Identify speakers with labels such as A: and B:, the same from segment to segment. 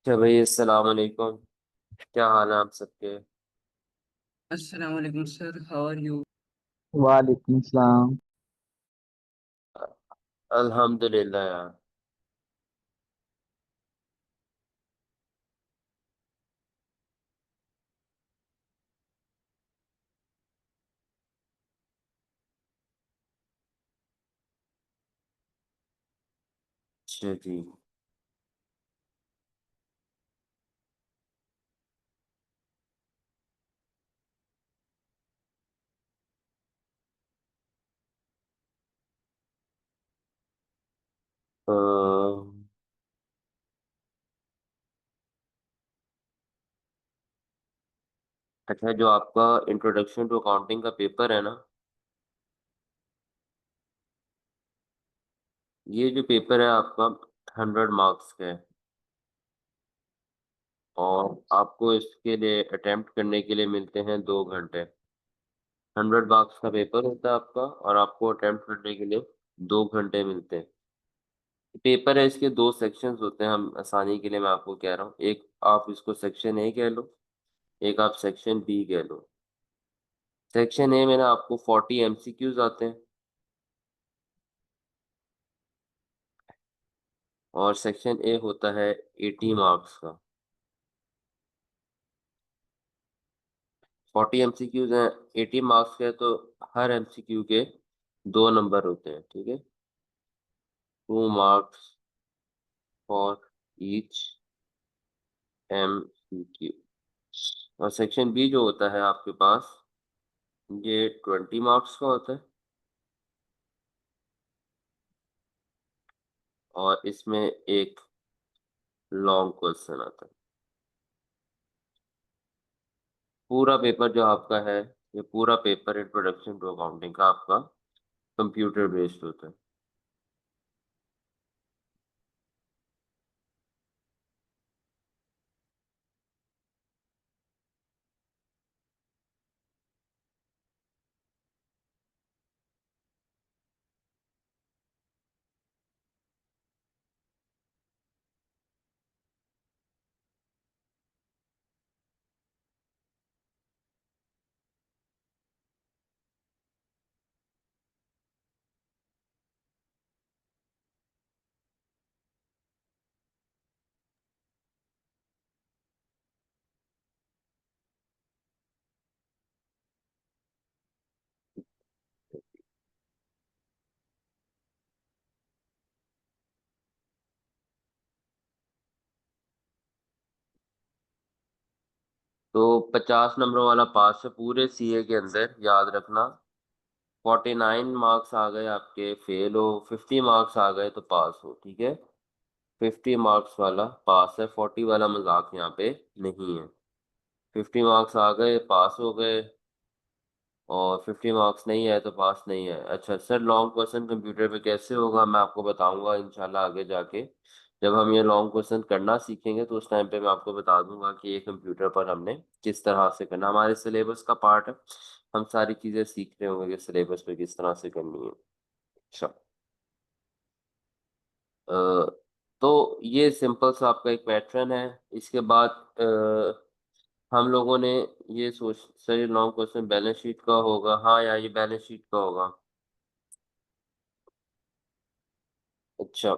A: क्या भाई, अस्सलाम वालेकुम। क्या हाल है आप सबके?
B: अस्सलाम वालेकुम सर, हाउ आर यू?
C: वालेकुम सलाम।
A: अल्हम्दुलिल्लाह यार। अच्छा जी। अ, अच्छा, जो आपका इंट्रोडक्शन टू अकाउंटिंग का पेपर है ना, ये जो पेपर है आपका 100 मार्क्स का है। और आपको इसके लिए अटेम्प्ट करने के लिए मिलते हैं 2 घंटे। 100 मार्क्स का पेपर होता है आपका, और आपको अटेम्प्ट करने के लिए 2 घंटे मिलते हैं। पेपर है, इसके दो सेक्शंस होते हैं। हम आसानी के लिए मैं आपको कह रहा हूँ, एक आप इसको सेक्शन ए कह लो, एक आप सेक्शन बी कह लो। सेक्शन ए में ना आपको 40 MCQs आते हैं, और सेक्शन ए होता है 80 मार्क्स का। 40 MCQs हैं, 80 मार्क्स के हैं, तो हर MCQ के 2 नंबर होते हैं, ठीक है। 2 मार्क्स फॉर ईच MCQ। और सेक्शन बी जो होता है आपके पास, ये 20 मार्क्स का होता है, और इसमें एक लॉन्ग क्वेश्चन आता है। पूरा पेपर जो आपका है, ये पूरा पेपर इंट्रोडक्शन टू अकाउंटिंग का आपका कंप्यूटर बेस्ड होता है। तो 50 नंबरों वाला पास है पूरे सीए के अंदर, याद रखना। 49 मार्क्स आ गए आपके, फेल हो। 50 मार्क्स आ गए तो पास हो, ठीक है। 50 मार्क्स वाला पास है, 40 वाला मजाक यहाँ पे नहीं है। 50 मार्क्स आ गए, पास हो गए। और 50 मार्क्स नहीं है तो पास नहीं है। अच्छा सर, लॉन्ग क्वेश्चन कंप्यूटर पे कैसे होगा, मैं आपको बताऊंगा इंशाल्लाह आगे जाके। जब हम ये लॉन्ग क्वेश्चन करना सीखेंगे तो उस टाइम पे मैं आपको बता दूंगा कि ये कंप्यूटर पर हमने किस तरह से करना, हमारे सिलेबस का पार्ट है। हम सारी चीजें सीख रहे होंगे कि सिलेबस पे किस तरह से करनी है। अच्छा। अ, तो ये सिंपल सा आपका एक पैटर्न है। इसके बाद हम लोगों ने ये सोच, सर ये लॉन्ग क्वेश्चन बैलेंस शीट का होगा, हाँ यार ये बैलेंस शीट का होगा। अच्छा।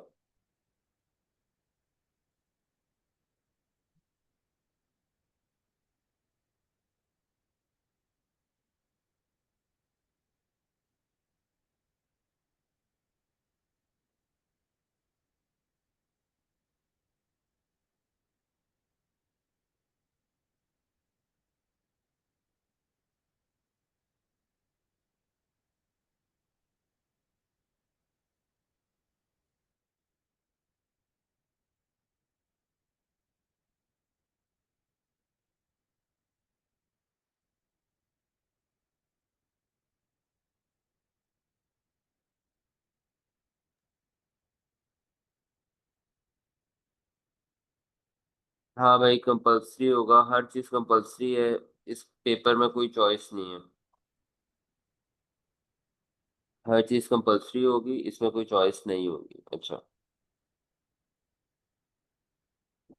A: हाँ भाई, कंपलसरी होगा, हर चीज कंपलसरी है। इस पेपर में कोई चॉइस नहीं है। हर चीज कंपलसरी होगी, इसमें कोई चॉइस नहीं होगी। अच्छा।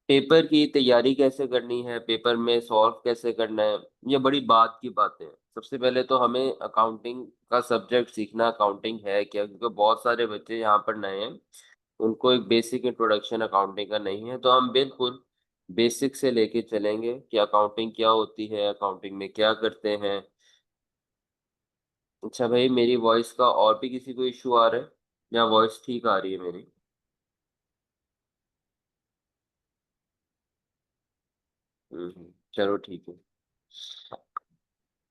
A: पेपर की तैयारी कैसे करनी है, पेपर में सॉल्व कैसे करना है, ये बड़ी बात की बातें हैं। सबसे पहले तो हमें अकाउंटिंग का सब्जेक्ट सीखना, अकाउंटिंग है क्या, क्योंकि बहुत सारे बच्चे यहाँ पर नए हैं, उनको एक बेसिक इंट्रोडक्शन अकाउंटिंग का नहीं है। तो हम बिल्कुल बेसिक से लेके चलेंगे कि अकाउंटिंग क्या होती है, अकाउंटिंग में क्या करते हैं। अच्छा भाई, मेरी वॉइस का और भी किसी को इशू आ रहा है या वॉइस ठीक आ रही है मेरी? चलो ठीक है।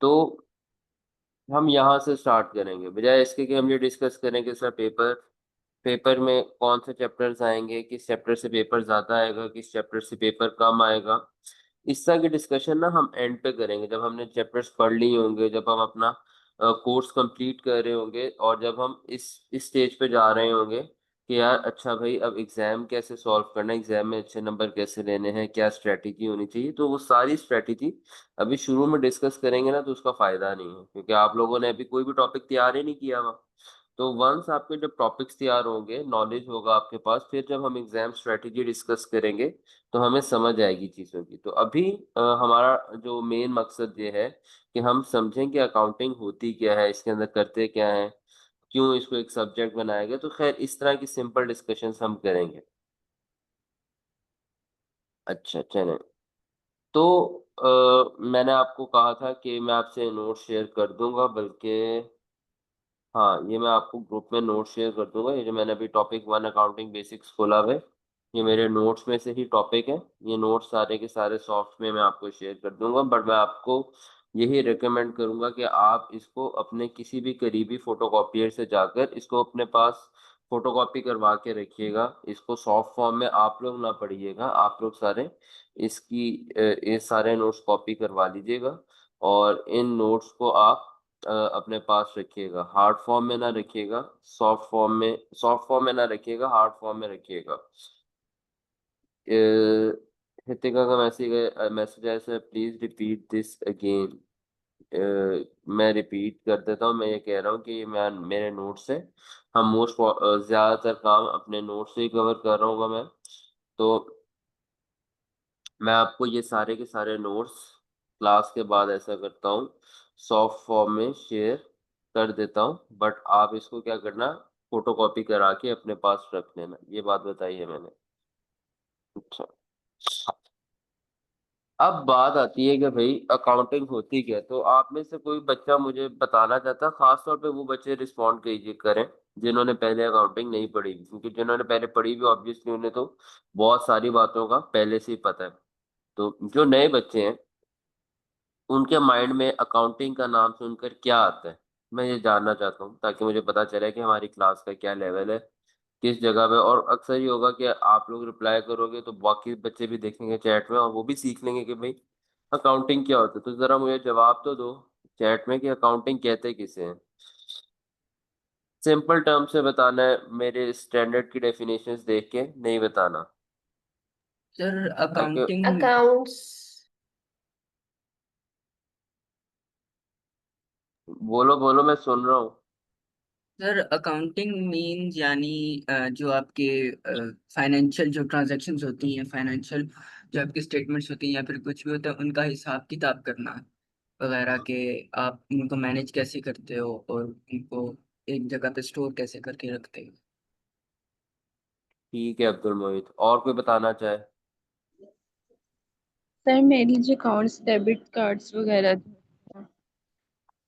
A: तो हम यहाँ से स्टार्ट करेंगे, बजाय इसके कि हम ये डिस्कस करें कि सर पेपर पेपर में कौन से चैप्टर्स आएंगे, किस चैप्टर से पेपर ज्यादा आएगा, किस चैप्टर से पेपर कम आएगा। इस तरह की डिस्कशन ना हम एंड पे करेंगे, जब हमने चैप्टर्स पढ़ लिए होंगे, जब हम अपना कोर्स कंप्लीट कर रहे होंगे, और जब हम इस स्टेज पे जा रहे होंगे कि यार अच्छा भाई अब एग्जाम कैसे सॉल्व करना है, एग्जाम में अच्छे नंबर कैसे लेने हैं, क्या स्ट्रेटेजी होनी चाहिए। तो वो सारी स्ट्रेटेजी अभी शुरू में डिस्कस करेंगे ना, तो उसका फायदा नहीं है, क्योंकि आप लोगों ने अभी कोई भी टॉपिक तैयार ही नहीं किया हुआ। तो वंस आपके जब टॉपिक्स तैयार होंगे, नॉलेज होगा आपके पास, फिर जब हम एग्जाम स्ट्रेटेजी डिस्कस करेंगे तो हमें समझ आएगी चीज़ों की। तो अभी हमारा जो मेन मकसद ये है कि हम समझें कि अकाउंटिंग होती क्या है, इसके अंदर करते क्या है, क्यों इसको एक सब्जेक्ट बनाया गया। तो खैर इस तरह की सिंपल डिस्कशंस हम करेंगे। अच्छा चलें। तो मैंने आपको कहा था कि मैं आपसे नोट शेयर कर दूंगा, बल्कि हाँ, ये मैं आपको ग्रुप में नोट शेयर कर दूंगा। ये जो मैंने अभी टॉपिक 1 अकाउंटिंग बेसिक्स खोला हुआ है, ये मेरे नोट्स में से ही टॉपिक है। ये नोट्स सारे के सारे सॉफ्ट में मैं आपको शेयर कर दूंगा, बट मैं आपको यही रिकमेंड करूंगा कि आप इसको अपने किसी भी करीबी फोटोकॉपियर से जाकर इसको अपने पास फोटोकॉपी करवा के रखिएगा। इसको सॉफ्ट फॉर्म में आप लोग ना पढ़िएगा, आप लोग सारे इसकी ये सारे नोट्स कॉपी करवा लीजिएगा, और इन नोट्स को आप अपने पास रखिएगा। हार्ड फॉर्म में ना रखिएगा, सॉफ्ट फॉर्म में ना रखिएगा, हार्ड फॉर्म में रखिएगा। हितिका का मैसेज है sir, please repeat this again. मैं रिपीट कर देता हूँ। मैं ये कह रहा हूँ कि मैं मेरे नोट से हम मोस्ट ज्यादातर काम अपने नोट से ही कवर कर रहा हूँ मैं। तो मैं आपको ये सारे के सारे नोट्स क्लास के बाद ऐसा करता हूँ, सॉफ्ट फॉर्म में शेयर कर देता हूँ, बट आप इसको क्या करना, फोटोकॉपी करा के अपने पास रख लेना। ये बात बताई है मैंने। अच्छा, अब बात आती है कि भाई अकाउंटिंग होती क्या है। तो आप में से कोई बच्चा मुझे बताना चाहता, खास तौर पे वो बच्चे रिस्पॉन्ड कीजिए करें जिन्होंने पहले अकाउंटिंग नहीं पढ़ी हुई, क्योंकि जिन्होंने पहले पढ़ी हुई ऑब्वियसली उन्हें तो बहुत सारी बातों का पहले से ही पता है। तो जो नए बच्चे हैं, उनके माइंड में अकाउंटिंग का नाम सुनकर क्या आता है, मैं ये जानना चाहता हूँ, ताकि मुझे पता चले कि हमारी क्लास का क्या लेवल है, किस जगह पे। और अक्सर ये होगा कि आप लोग रिप्लाई करोगे तो बाकी बच्चे भी देखेंगे चैट में, और वो भी सीख लेंगे कि भाई अकाउंटिंग क्या होता है। तो जरा मुझे जवाब तो दो चैट में कि अकाउंटिंग कहते किसे हैं। सिंपल टर्म से बताना है, मेरे स्टैंडर्ड की डेफिनेशंस देख के नहीं बताना।
B: सर
A: ताकि
B: अकाउंटिंग
D: अकाउंट्स।
A: बोलो बोलो, मैं सुन रहा हूँ।
B: सर अकाउंटिंग मीन्स यानी जो आपके फाइनेंशियल जो ट्रांजैक्शंस होती हैं, फाइनेंशियल जो आपकी स्टेटमेंट्स होती हैं या फिर कुछ भी होता है, उनका हिसाब किताब करना वगैरह के, आप उनको मैनेज कैसे करते हो और उनको एक जगह पे स्टोर कैसे करके रखते हो।
A: ठीक है अब्दुल मोहित, और कोई बताना चाहे?
D: सर मेरी जो अकाउंट्स डेबिट कार्ड्स वगैरह थे,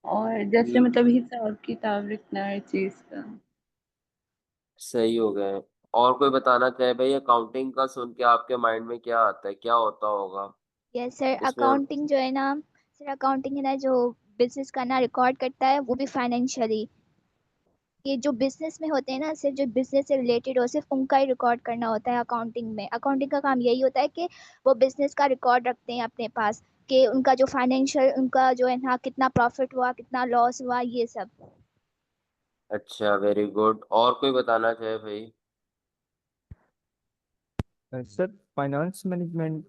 D: और जैसे
A: ठीक,
D: मतलब हिसाब किताब रखना हर चीज का।
A: सही हो गए। और कोई बताना चाहे भाई, अकाउंटिंग का सुन के आपके माइंड में क्या आता है, क्या होता होगा
E: यस सर,
A: इसमें हम?
E: अकाउंटिंग जो है ना, सर अकाउंटिंग है ना जो बिजनेस का ना रिकॉर्ड करता है, वो भी फाइनेंशियली। ये जो बिजनेस में होते हैं ना, सिर्फ जो बिजनेस से रिलेटेड हो सिर्फ उनका ही रिकॉर्ड करना होता है अकाउंटिंग में। अकाउंटिंग का काम यही होता है कि वो बिजनेस का रिकॉर्ड रखते हैं अपने पास, कि उनका जो फाइनेंशियल, उनका जो है ना कितना प्रॉफिट हुआ, कितना लॉस हुआ, ये सब।
A: अच्छा, वेरी गुड। और कोई बताना चाहे भाई?
C: सर फाइनेंस मैनेजमेंट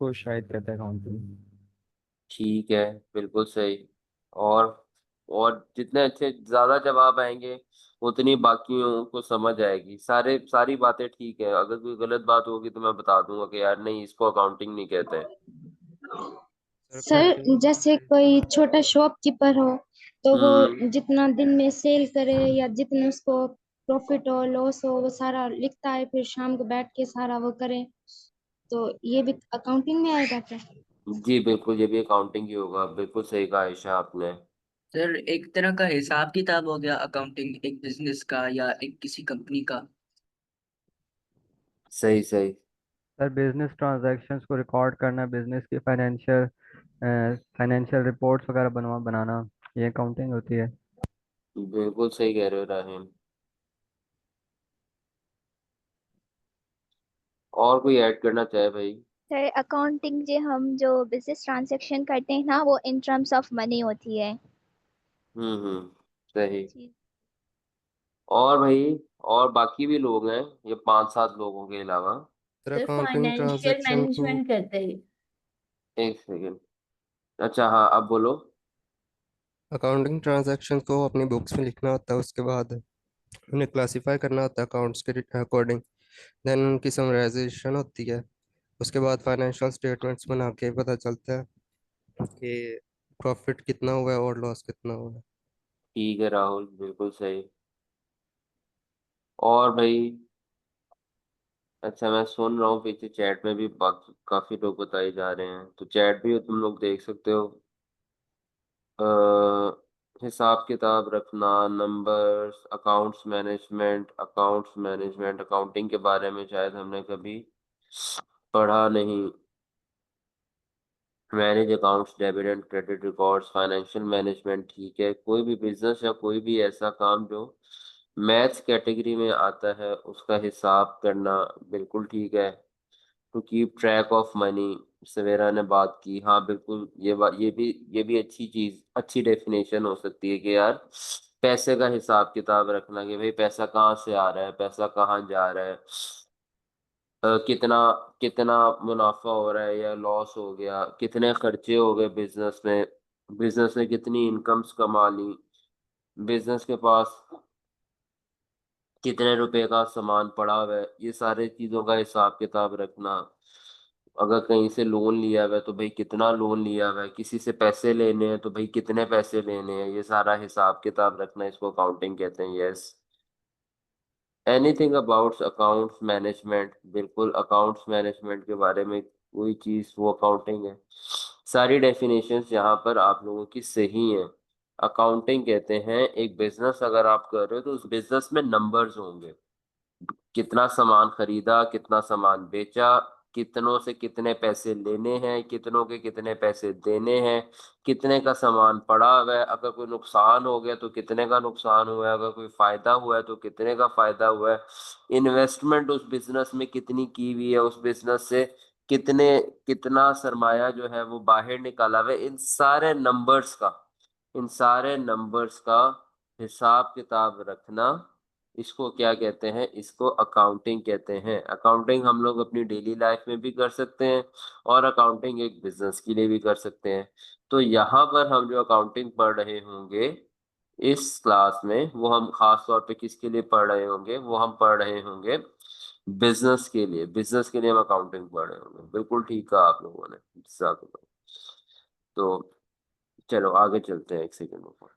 C: को शायद कहते हैं अकाउंटिंग।
A: ठीक है, बिल्कुल सही। और और जितने अच्छे ज्यादा जवाब आएंगे उतनी बाकियों को समझ आएगी। सारी बातें ठीक है, अगर कोई गलत बात होगी तो मैं बता दूंगा कि यार नहीं, इसको अकाउंटिंग नहीं कहते हैं।
F: सर
D: सर
F: अकाउंटिंग
D: जैसे कोई छोटा शॉपकीपर हो तो वो
A: हम्म।
D: जितना दिन में सेल करे या जितने उसको प्रॉफिट हो लॉस हो वो सारा लिखता है, फिर शाम को बैठ के सारा वो करे, तो ये भी अकाउंटिंग में आएगा क्या?
A: जी बिल्कुल, ये भी अकाउंटिंग ही होगा, बिल्कुल सही कहा आयशा आपने।
B: सर एक तरह का हिसाब किताब हो गया अकाउंटिंग, एक बिजनेस का या एक किसी कंपनी का।
A: सही सही।
C: सर बिजनेस ट्रांजैक्शंस को रिकॉर्ड करना, बिजनेस की फाइनेंशियल रिपोर्ट्स वगैरह बनाना, ये अकाउंटिंग होती है।
A: बिल्कुल सही कह रहे हो राहिम। और कोई ऐड करना चाहे भाई?
E: सर अकाउंटिंग जे हम जो बिजनेस ट्रांजैक्शन करते हैं ना वो इन टर्म्स ऑफ मनी होती है।
A: सही।
E: जी।
A: और भाई, और बाकी भी लोग हैं, ये 5-7 लोगों के अलावा?
F: Sir
G: sir
F: accounting
G: financial
F: transaction को
G: मैनेजमेंट करते हैं।
A: एक सेकेंड। अच्छा हाँ, अब बोलो।
F: अकाउंटिंग ट्रांजैक्शन को अपनी बुक्स में लिखना होता है, उसके बाद उन्हें क्लासिफाई करना होता है अकाउंट्स के अकॉर्डिंग। देन उनकी समराइजेशन होती है। उसके बाद फाइनेंशियल स्टेटमेंट्स बना के पता चलता है कि प्रॉफिट कितना हुआ है और लॉस कितना हुआ है।
A: ठीक है राहुल, बिल्कुल सही। और भाई, अच्छा मैं सुन रहा हूँ पीछे चैट में भी बाकी काफी लोग बताए जा रहे हैं, तो चैट भी तुम लोग देख सकते हो। हिसाब किताब रखना, नंबर्स, अकाउंटिंग के बारे में शायद हमने कभी पढ़ा नहीं। Manage accounts, debit and credit records, financial management, ठीक है। कोई भी बिजनेस या कोई भी ऐसा काम जो मैथ्स कैटेगरी में आता है उसका हिसाब करना, बिल्कुल ठीक है। To keep track of money, Savera ने बात की, हाँ बिल्कुल, ये भी अच्छी चीज, अच्छी डेफिनेशन हो सकती है कि यार पैसे का हिसाब किताब रखना, कि भाई पैसा कहाँ से आ रहा है, पैसा कहाँ जा रहा है, कितना कितना मुनाफा हो रहा है या लॉस हो गया, कितने खर्चे हो गए बिजनेस ने कितनी इनकम्स कमा ली, बिजनेस के पास कितने रुपए का सामान पड़ा हुआ है, ये सारे चीजों का हिसाब किताब रखना। अगर कहीं से लोन लिया हुआ है तो भाई कितना लोन लिया हुआ है, किसी से पैसे लेने हैं तो भाई कितने पैसे लेने हैं, ये सारा हिसाब किताब रखना, इसको अकाउंटिंग कहते हैं। Yes. Anything about accounts management, बिल्कुल अकाउंट्स मैनेजमेंट के बारे में कोई चीज वो अकाउंटिंग है। सारी डेफिनेशंस यहाँ पर आप लोगों की सही हैं। अकाउंटिंग कहते हैं एक बिजनेस अगर आप कर रहे हो तो उस बिजनेस में नंबर्स होंगे, कितना सामान खरीदा, कितना सामान बेचा, कितनों से कितने पैसे लेने हैं, कितनों के कितने पैसे देने हैं, कितने का सामान पड़ा हुआ है, अगर कोई नुकसान हो गया तो कितने का नुकसान हुआ है, अगर कोई फायदा हुआ है तो कितने का फायदा हुआ है, इन्वेस्टमेंट उस बिजनेस में कितनी की हुई है, उस बिजनेस से कितने कितना सरमाया जो है वो बाहर निकाला हुआ है, इन सारे नंबर्स का हिसाब किताब रखना, इसको क्या कहते हैं, इसको अकाउंटिंग कहते हैं। अकाउंटिंग हम लोग अपनी डेली लाइफ में भी कर सकते हैं और अकाउंटिंग एक बिजनेस के लिए भी कर सकते हैं। तो यहाँ पर हम जो अकाउंटिंग पढ़ रहे होंगे इस क्लास में, वो हम खास तौर पे किसके लिए पढ़ रहे होंगे, वो हम पढ़ रहे होंगे बिजनेस के लिए हम अकाउंटिंग पढ़ रहे होंगे। बिल्कुल ठीक कहा आप लोगों ने, जज़ाकल्लाह। तो चलो आगे चलते हैं, एक सेकंड ऊपर।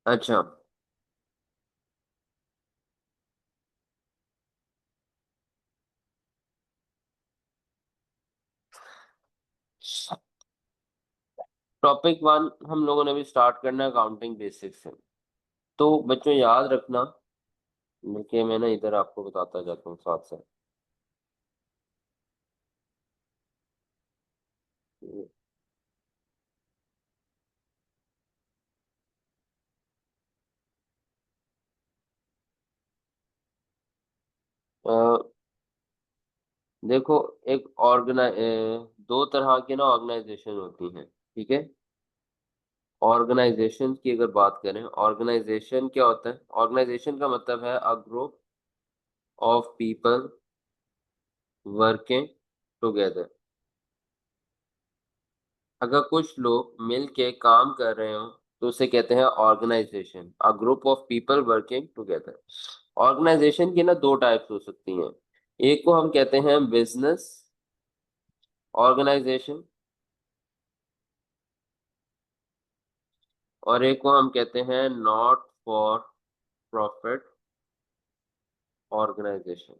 A: अच्छा, टॉपिक 1 हम लोगों ने भी स्टार्ट करना है अकाउंटिंग बेसिक्स से। तो बच्चों याद रखना, देखिए मैं ना इधर आपको बताता जाता हूँ साथ साथ। देखो, एक दो तरह की ना ऑर्गेनाइजेशन होती हैं, ठीक है। ऑर्गेनाइजेशन की अगर बात करें, ऑर्गेनाइजेशन क्या होता है? ऑर्गेनाइजेशन का मतलब है अ group of people working together. अगर कुछ लोग मिल के काम कर रहे हो तो उसे कहते हैं organisation, a group of people working together. Organisation की ना दो टाइप्स हो सकती हैं। एक को हम कहते हैं बिजनेस ऑर्गेनाइजेशन, और एक को हम कहते हैं नॉट फॉर प्रॉफिट ऑर्गेनाइजेशन।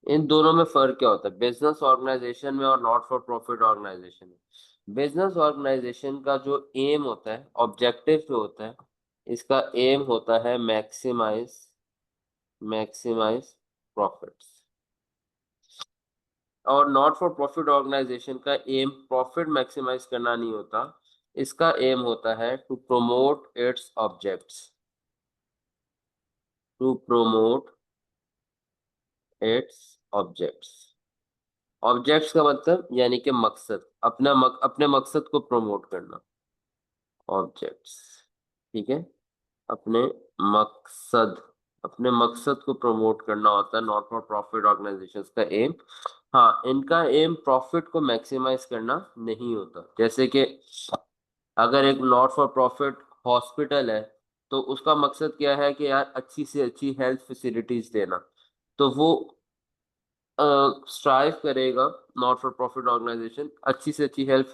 A: इन दोनों में फर्क क्या होता है बिजनेस ऑर्गेनाइजेशन में और नॉट फॉर प्रॉफिट ऑर्गेनाइजेशन में? बिजनेस ऑर्गेनाइजेशन का जो एम होता है, ऑब्जेक्टिव जो होता है, इसका एम होता है मैक्सिमाइज मैक्सिमाइज प्रॉफिट्स। और नॉट फॉर प्रॉफिट ऑर्गेनाइजेशन का एम प्रॉफिट मैक्सिमाइज करना नहीं होता, इसका एम होता है to promote its objects, to promote its objects. Objects का मतलब यानी कि मकसद, अपने मकसद को प्रमोट करना, ऑब्जेक्ट्स, ठीक है। अपने मकसद अपने मकसद को प्रमोट करना होता है नॉट फॉर प्रॉफिट ऑर्गेनाइजेशंस का एम। हाँ, इनका एम प्रॉफिट को मैक्सिमाइज करना नहीं होता। जैसे कि अगर एक नॉट फॉर प्रॉफिट हॉस्पिटल है तो उसका मकसद क्या है कि यार अच्छी से अच्छी हेल्थ फैसिलिटीज देना, तो वो स्ट्राइव करेगा, नॉट फॉर प्रॉफिट ऑर्गेनाइजेशन, अच्छी से अच्छी हेल्थ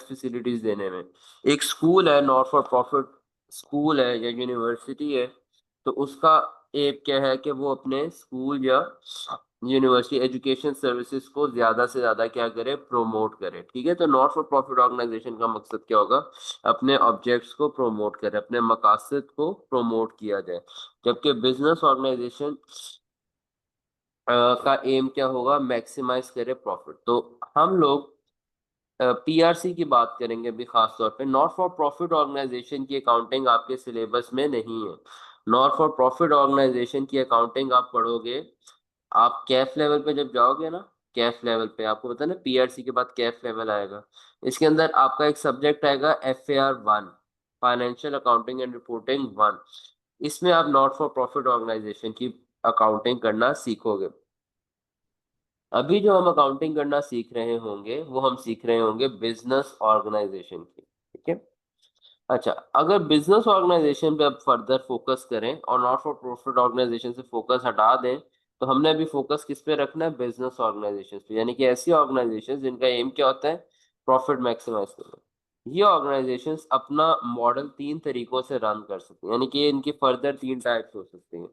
A: फैसिलिटीज देने में। एक स्कूल है, नॉट फॉर प्रॉफिट स्कूल है या यूनिवर्सिटी है, तो उसका एम क्या है कि वो अपने स्कूल या यूनिवर्सिटी एजुकेशन सर्विसेज को ज्यादा से ज्यादा क्या करे, प्रमोट करे, ठीक है। तो नॉट फॉर प्रॉफिट ऑर्गेनाइजेशन का मकसद क्या होगा? अपने ऑब्जेक्ट्स को प्रमोट करे, अपने मकासद को प्रमोट किया जाए। जबकि बिजनेस ऑर्गेनाइजेशन का एम क्या होगा? मैक्सिमाइज करे प्रॉफिट। तो हम लोग पीआरसी की बात करेंगे अभी खास तौर पे। नॉट फॉर प्रॉफिट ऑर्गेनाइजेशन की अकाउंटिंग आपके सिलेबस में नहीं है। नॉट फॉर प्रॉफिट ऑर्गेनाइजेशन की अकाउंटिंग आप पढ़ोगे, आप कैफ लेवल पे जब जाओगे ना, कैफ लेवल पे आपको पता है ना, पीआरसी के बाद कैफ लेवल आएगा। इसके अंदर आपका एक सब्जेक्ट आएगा FAR 1, financial accounting and reporting 1। इसमें आप नॉट फॉर प्रॉफिट ऑर्गेनाइजेशन की अकाउंटिंग करना सीखोगे। अभी जो हम अकाउंटिंग करना सीख रहे होंगे वो हम सीख रहे होंगे बिजनेस ऑर्गेनाइजेशन की, ठीक है। अच्छा, अगर बिजनेस ऑर्गेनाइजेशन पे अब फर्दर फोकस करें और नॉट फॉर प्रॉफिट ऑर्गेनाइजेशन से फोकस हटा दें, तो हमने अभी फोकस किस पे रखना है? बिजनेस ऑर्गेनाइजेशन पे, यानी कि ऐसी ऑर्गेनाइजेशन जिनका एम क्या होता है? प्रॉफिट मैक्सिमाइज करना। ये ऑर्गेनाइजेशंस अपना मॉडल तीन तरीकों से रन कर सकते हैं, यानी कि इनकी फर्दर तीन टाइप्स हो सकती हैं।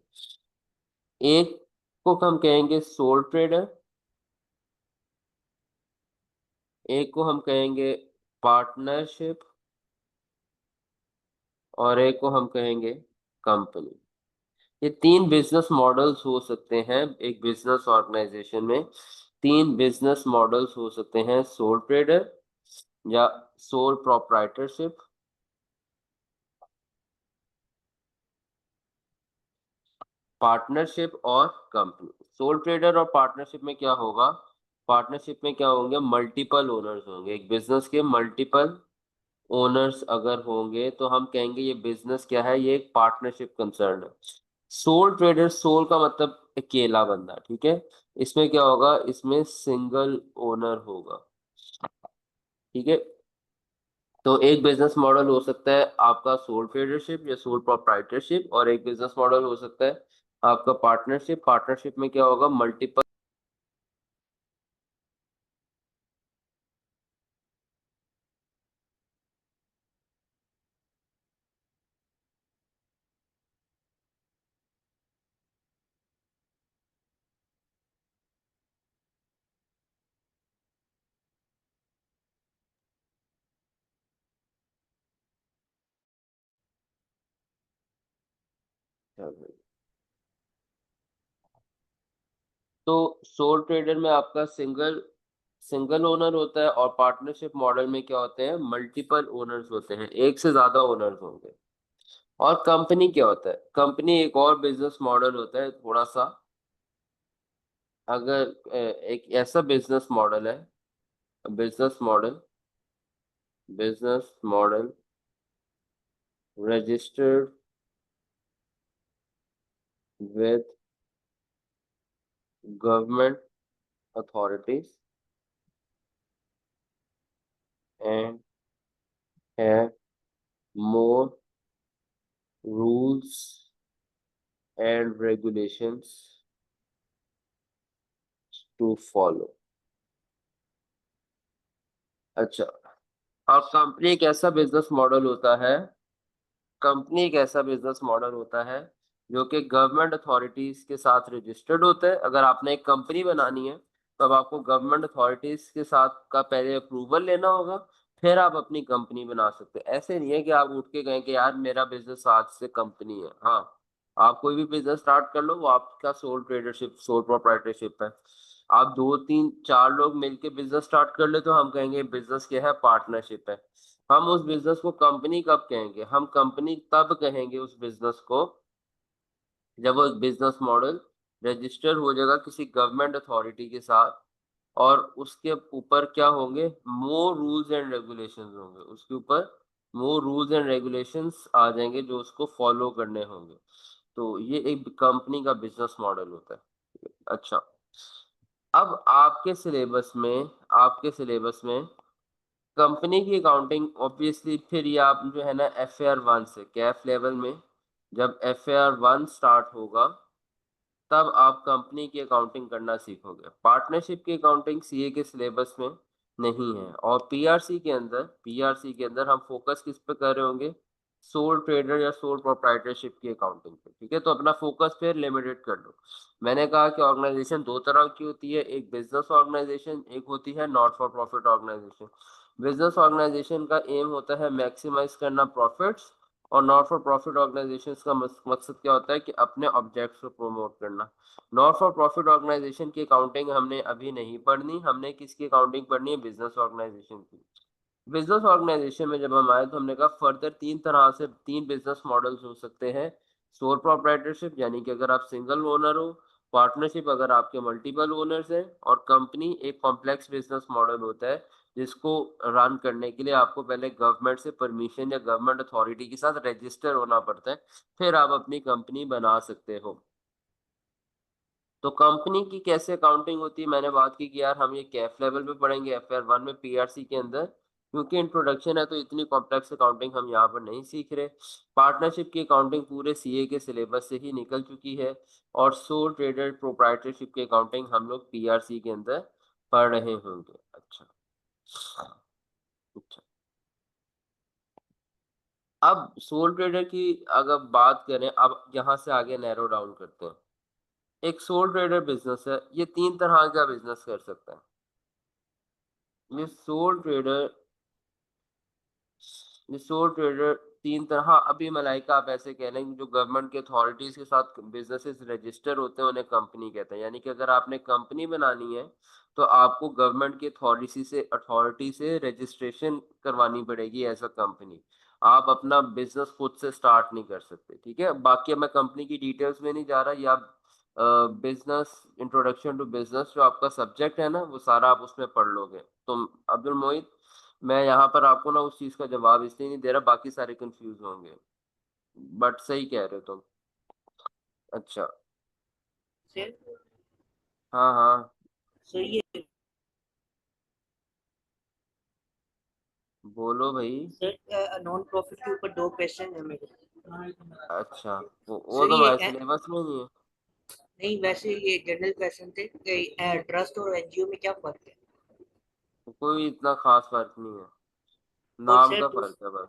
A: एक को हम कहेंगे सोल ट्रेडर, एक को हम कहेंगे पार्टनरशिप, और एक को हम कहेंगे कंपनी। ये तीन बिजनेस मॉडल्स हो सकते हैं एक बिजनेस ऑर्गेनाइजेशन में। तीन बिजनेस मॉडल्स हो सकते हैं, सोल ट्रेडर या सोल प्रोप्राइटरशिप, पार्टनरशिप और कंपनी। सोल ट्रेडर और पार्टनरशिप में क्या होगा? पार्टनरशिप में क्या होंगे? मल्टीपल ओनर्स होंगे। एक बिजनेस के मल्टीपल ओनर्स अगर होंगे तो हम कहेंगे ये बिजनेस क्या है? ये एक पार्टनरशिप कंसर्न है। सोल ट्रेडर, सोल का मतलब अकेला बंदा, ठीक है। इसमें क्या होगा? इसमें सिंगल ओनर होगा, ठीक है। तो एक बिजनेस मॉडल हो सकता है आपका सोल ट्रेडरशिप या सोल प्रोप्राइटरशिप, और एक बिजनेस मॉडल हो सकता है आपका पार्टनरशिप। पार्टनरशिप में क्या होगा? मल्टीपल। तो सोल ट्रेडर में आपका सिंगल सिंगल ओनर होता है, और पार्टनरशिप मॉडल में क्या होते हैं? मल्टीपल ओनर्स होते हैं, एक से ज्यादा ओनर्स होंगे। और कंपनी क्या होता है? कंपनी एक और बिजनेस मॉडल होता है, थोड़ा सा अगर एक ऐसा बिजनेस मॉडल है, business model registered with government authorities and have more rules and regulations to follow. अच्छा, अब कंपनी एक ऐसा बिजनेस मॉडल होता है, कंपनी एक ऐसा बिजनेस मॉडल होता है जो कि गवर्नमेंट अथॉरिटीज के साथ रजिस्टर्ड होता है। अगर आपने एक कंपनी बनानी है तो अब आपको गवर्नमेंट अथॉरिटीज के साथ का पहले अप्रूवल लेना होगा, फिर आप अपनी कंपनी बना सकते हैं। ऐसे नहीं है कि आप उठ के कहें कि यार मेरा बिजनेस आज से कंपनी है। हाँ, आप कोई भी बिजनेस स्टार्ट कर लो, वो आपका सोल ट्रेडरशिप, सोल प्रोप्राइटरशिप है। आप 2 3 4 लोग मिलके बिजनेस स्टार्ट कर ले तो हम कहेंगे बिजनेस क्या है, पार्टनरशिप है। हम उस बिजनेस को कंपनी कब कहेंगे, हम कंपनी तब कहेंगे उस बिजनेस को जब वो बिजनेस मॉडल रजिस्टर हो जाएगा किसी गवर्नमेंट अथॉरिटी के साथ, और उसके ऊपर क्या होंगे, मोर रूल्स एंड रेगुलेशंस होंगे, उसके ऊपर मोर रूल्स एंड रेगुलेशंस आ जाएंगे जो उसको फॉलो करने होंगे। तो ये एक कंपनी का बिजनेस मॉडल होता है। अच्छा, अब आपके सिलेबस में कंपनी की अकाउंटिंग ऑब्वियसली, फिर ये आप जो है ना FAR 1 से कैफ लेवल में, जब FAR 1 स्टार्ट होगा तब आप कंपनी की अकाउंटिंग करना सीखोगे। पार्टनरशिप की अकाउंटिंग सीए के सिलेबस में नहीं है। और पीआरसी के अंदर हम फोकस किस पे कर रहे होंगे, सोल ट्रेडर या सोल प्रोप्राइटरशिप की अकाउंटिंग पे। ठीक है, तो अपना फोकस फिर लिमिटेड कर लो। मैंने कहा कि ऑर्गेनाइजेशन 2 तरह की होती है, एक बिजनेस ऑर्गेनाइजेशन, एक होती है not for profit organisation. Business organisation का एम होता है मैक्सिमाइज करना प्रॉफिट्स, और नॉट फॉर प्रॉफिट ऑर्गेनाइजेशंस का मकसद क्या होता है कि अपने ऑब्जेक्ट्स को प्रमोट करना। नॉट फॉर प्रॉफिट ऑर्गेनाइजेशन की अकाउंटिंग हमने अभी नहीं पढ़नी, हमने किसकी अकाउंटिंग पढ़नी है, बिजनेस ऑर्गेनाइजेशन की। बिजनेस ऑर्गेनाइजेशन में जब हम आए तो हमने कहा फर्दर 3 बिजनेस मॉडल्स हो सकते हैं। सोल प्रोप्राइटरशिप यानी कि अगर आप सिंगल ओनर हो, पार्टनरशिप अगर आपके मल्टीपल ओनर्स हैं, और कंपनी एक कॉम्प्लेक्स बिजनेस मॉडल होता है जिसको रन करने के लिए आपको पहले गवर्नमेंट से परमिशन या गवर्नमेंट अथॉरिटी के साथ रजिस्टर होना पड़ता है, फिर आप अपनी कंपनी बना सकते हो। तो कंपनी की कैसे अकाउंटिंग होती है, मैंने बात की कि यार हम ये कैफ लेवल पे पढ़ेंगे, FAR 1 में पीआरसी के अंदर, क्योंकि इंट्रोडक्शन है तो इतनी कॉम्प्लेक्स अकाउंटिंग हम यहाँ पर नहीं सीख रहे। पार्टनरशिप की अकाउंटिंग पूरे सीए के सिलेबस से ही निकल चुकी है, और सोल ट्रेडर प्रोप्राइटरशिप की अकाउंटिंग हम लोग पीआरसी के अंदर पढ़ रहे होंगे। अच्छा अच्छा, अब सोल ट्रेडर की अगर बात करें, अब यहाँ से आगे नैरो डाउन करते हैं। एक सोल ट्रेडर बिजनेस है, ये 3 तरह का बिजनेस कर सकता है। ये सोल ट्रेडर ये सोल ट्रेडर 3 तरह, हाँ अभी मलाइका आप ऐसे कह लेंगे जो गवर्नमेंट के अथॉरिटीज के साथ बिजनेसेस रजिस्टर होते हैं उन्हें कंपनी कहते हैं। यानी कि अगर आपने कंपनी बनानी है तो आपको गवर्नमेंट की अथॉरिटी से रजिस्ट्रेशन करवानी पड़ेगी एज अ कंपनी। आप अपना बिजनेस खुद से स्टार्ट नहीं कर सकते। ठीक है, बाकी अब मैं कंपनी की डिटेल्स में नहीं जा रहा, या आप बिजनेस इंट्रोडक्शन टू बिजनेस जो आपका सब्जेक्ट है ना वो सारा आप उसमें पढ़ लोगे। तो अब्दुल मोहित, मैं यहाँ पर आपको ना उस चीज का जवाब इसलिए नहीं दे रहा, बाकी सारे कंफ्यूज होंगे, बट सही कह रहे हो तुम। अच्छा,
G: सर
A: हाँ हाँ,
G: सर ये
A: बोलो भाई।
G: सर नॉन प्रॉफिट के ऊपर 2 क्वेश्चन है मेरे।
A: अच्छा, वो
G: सर
A: तो
G: ये
A: हमारे सिलेबस में नहीं है।
G: नहीं, वैसे ये जनरल क्वेश्चन थे कि ट्रस्ट और एनजीओ में क्या फर्क है।
A: तो कोई इतना खास फर्क नहीं है,
G: और
A: नाम
G: सर
A: का फर्क है बस,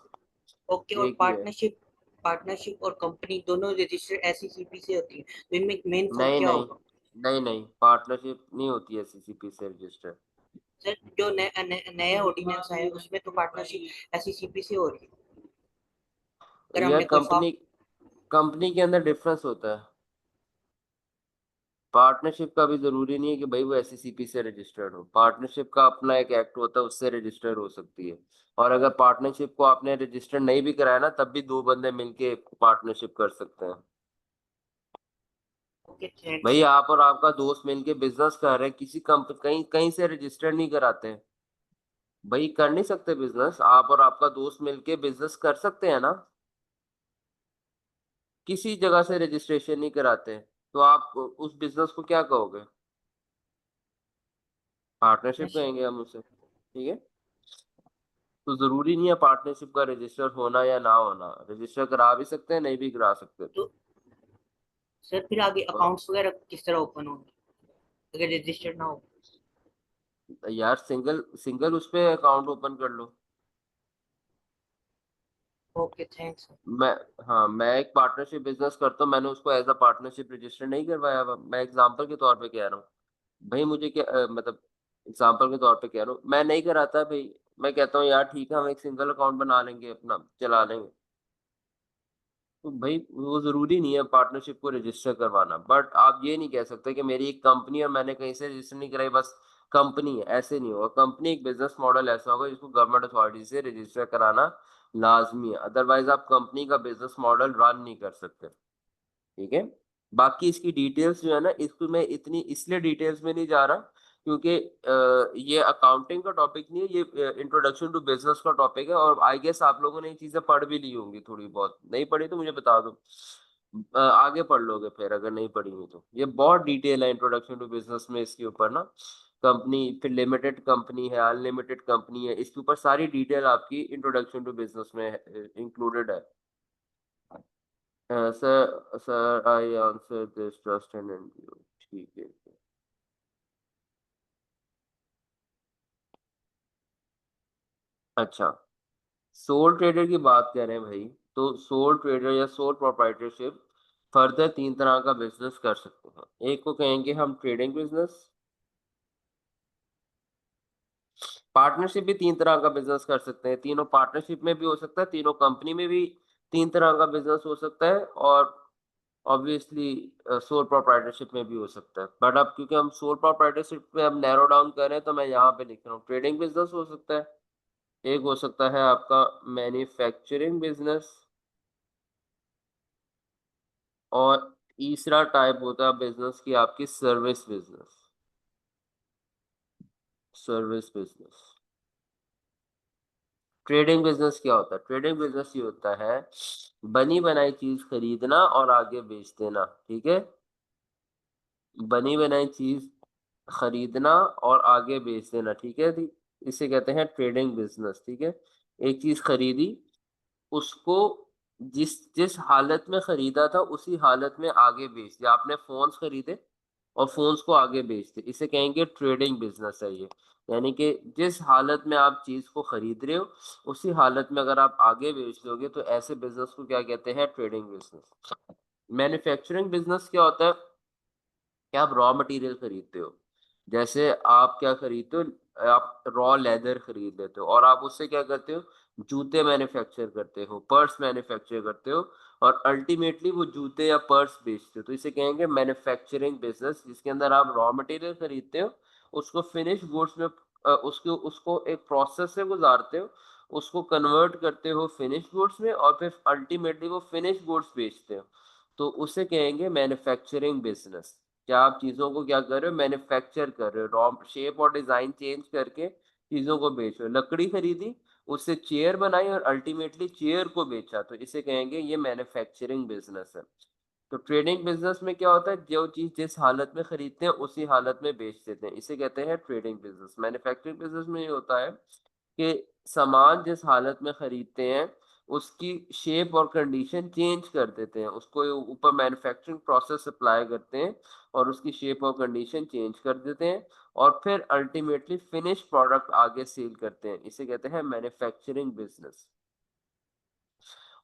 G: ओके, और
A: एक ही है।
G: पार्टनरशिप और कंपनी दोनों रजिस्टर एससीसीपी से होती है, तो इनमें मेन फर्क
A: नहीं
G: क्या
A: नहीं,
G: होगा।
A: नहीं पार्टनरशिप नहीं होती है सीसीपी से रजिस्टर।
G: सर जो नया ऑर्डिनेंस आया है उसमें तो पार्टनरशिप एससीसीपी से हो रही है। अगर
A: यह
G: हमने कोई फॉर्म
A: कंपनी कंपनी के अंदर डिफरेंस होता है। पार्टनरशिप का भी जरूरी नहीं है कि भाई वो एससीसीपी से रजिस्टर्ड हो, पार्टनरशिप का अपना एक एक्ट होता है उससे रजिस्टर्ड हो सकती है। और अगर पार्टनरशिप को आपने रजिस्टर नहीं भी कराया ना तब भी 2 बंदे मिलके पार्टनरशिप कर सकते हैं।
G: Okay thanks.
A: भाई आप और आपका दोस्त मिलके बिजनेस कर रहे हैं, किसी कंपनी कहीं कहीं से रजिस्टर नहीं कराते हैं। भाई कर नहीं सकते बिजनेस? आप और आपका दोस्त मिलके बिजनेस कर सकते हैं ना, किसी जगह से रजिस्ट्रेशन नहीं कराते हैं, तो आप उस बिजनेस को क्या कहोगे? पार्टनरशिप कहेंगे हम उसे, ठीक है। तो जरूरी नहीं है पार्टनरशिप का रजिस्टर होना या ना होना, रजिस्टर करा भी सकते हैं, नहीं भी करा सकते।
G: तो सर फिर आगे अकाउंट्स वगैरह किस तरह ओपन होंगे अगर रजिस्टर्ड ना हो?
A: यार सिंगल सिंगल उस पे अकाउंट ओपन कर लो।
G: Okay thanks.
A: मैं हाँ, मैं एक पार्टनरशिप बिजनेस करता हूँ, मैंने उसको एज अ पार्टनरशिप रजिस्टर नहीं करवाया हुआ। मैं एग्जांपल के तौर पे कह रहा हूँ भाई, मुझे क्या मतलब एग्जांपल के तौर पे कह रहा हूँ, मैं नहीं कराता भाई। मैं कहता हूँ यार ठीक है, हम एक सिंगल अकाउंट बना लेंगे, अपना चला लेंगे। तो भाई वो जरूरी नहीं है पार्टनरशिप को रजिस्टर करवाना, बट आप ये नहीं कह सकते कि मेरी एक कंपनी है और मैंने कहीं से रजिस्टर नहीं कराई, बस कंपनी है, ऐसे नहीं होगा। कंपनी एक बिजनेस मॉडल ऐसा होगा जिसको गवर्नमेंट अथॉरिटी से रजिस्टर कराना लाजमी है, अदरवाइज आप कंपनी का बिजनेस मॉडल रन नहीं कर सकते, ठीक है। बाकी इसकी डिटेल्स जो है ना, इसको मैं इतनी इसलिए डिटेल्स में नहीं जा रहा क्योंकि ये अकाउंटिंग का टॉपिक नहीं है, ये इंट्रोडक्शन टू बिजनेस का टॉपिक है। और आई गेस आप लोगों ने ये चीजें पढ़ भी ली होंगी, थोड़ी बहुत नहीं पढ़ी तो मुझे बता दो, आगे पढ़ लोगे फिर अगर नहीं पढ़ी हुई तो। ये बहुत डिटेल है इंट्रोडक्शन टू बिजनेस में, इसके ऊपर ना कंपनी, फिर लिमिटेड कंपनी है, अनलिमिटेड कंपनी है, इसके ऊपर सारी डिटेल आपकी इंट्रोडक्शन टू बिजनेस में इंक्लूडेड है। Sir I answer this trust and NGO, ठीक है। अच्छा, सोल ट्रेडर की बात करें भाई, तो सोल ट्रेडर या सोल प्रोप्राइटरशिप फर्दर तीन तरह का बिजनेस कर सकते हैं। एक को कहेंगे हम ट्रेडिंग बिजनेस। पार्टनरशिप भी तीन तरह का बिजनेस कर सकते हैं, तीनों पार्टनरशिप में भी हो सकता है, तीनों कंपनी में भी तीन तरह का बिजनेस हो सकता है, और ऑब्वियसली सोल प्रोप्राइटरशिप में भी हो सकता है। बट अब क्योंकि हम सोल प्रोप्राइटरशिप पे हम नैरो डाउन कर रहे हैं, तो मैं यहाँ पे लिख रहा हूँ ट्रेडिंग बिजनेस हो सकता है। एक हो सकता है आपका मैन्युफैक्चरिंग बिजनेस, और तीसरा टाइप होता है बिजनेस की आपकी service business. Service business. Trading business क्या होता है? ट्रेडिंग बिजनेस ये होता है बनी बनाई चीज खरीदना और आगे बेच देना, ठीक है। बनी बनाई चीज खरीदना और आगे बेच देना, ठीक है जी। इसे कहते हैं ट्रेडिंग बिजनेस, ठीक है। एक चीज खरीदी, उसको जिस जिस हालत में खरीदा था उसी हालत में आगे बेच दिया। आपने फोन्स खरीदे और फोन्स को आगे बेच दिए, इसे कहेंगे ट्रेडिंग बिजनेस है ये। यानी कि जिस हालत में आप चीज को खरीद रहे हो उसी हालत में अगर आप आगे बेच दोगे तो ऐसे बिजनेस को क्या कहते हैं? Trading business. मैन्युफैक्चरिंग बिजनेस क्या होता है कि आप रॉ मटेरियल खरीदते हो। जैसे आप क्या खरीदते हो? आप रॉ लेदर खरीद लेते हो और आप उससे क्या करते हो? जूते मैन्युफैक्चर करते हो, पर्स मैन्युफैक्चर करते हो, और अल्टीमेटली वो जूते या पर्स बेचते हो। तो इसे कहेंगे मैन्युफैक्चरिंग बिजनेस, जिसके अंदर आप रॉ मटेरियल खरीदते हो, उसको फिनिश गुड्स में उसको उसको एक प्रोसेस से गुजारते हो, उसको कन्वर्ट करते हो फिनिश गुड्स में, और फिर अल्टीमेटली वो फिनिश गुड्स बेचते हो। तो उसे कहेंगे मैन्युफैक्चरिंग बिजनेस। क्या आप चीजों को क्या कर रहे हो? मैन्युफैक्चर कर रहे हो, रॉ शेप और डिजाइन चेंज करके चीजों को बेच रहे हो। लकड़ी खरीदी, उससे चेयर बनाई और अल्टीमेटली चेयर को बेचा, तो इसे कहेंगे ये मैन्युफैक्चरिंग बिजनेस है। तो ट्रेडिंग बिजनेस में क्या होता है? जो चीज जिस हालत में खरीदते हैं उसी हालत में बेच देते हैं, इसे कहते हैं ट्रेडिंग बिजनेस। मैन्युफैक्चरिंग बिजनेस में ये होता है कि सामान जिस हालत में खरीदते हैं उसकी शेप और कंडीशन चेंज कर देते हैं, उसको ऊपर मैन्युफैक्चरिंग प्रोसेस अप्लाई करते हैं और उसकी शेप और कंडीशन चेंज कर देते हैं, और फिर अल्टीमेटली फिनिश प्रोडक्ट आगे सेल करते हैं, इसे कहते हैं मैन्युफैक्चरिंग बिजनेस।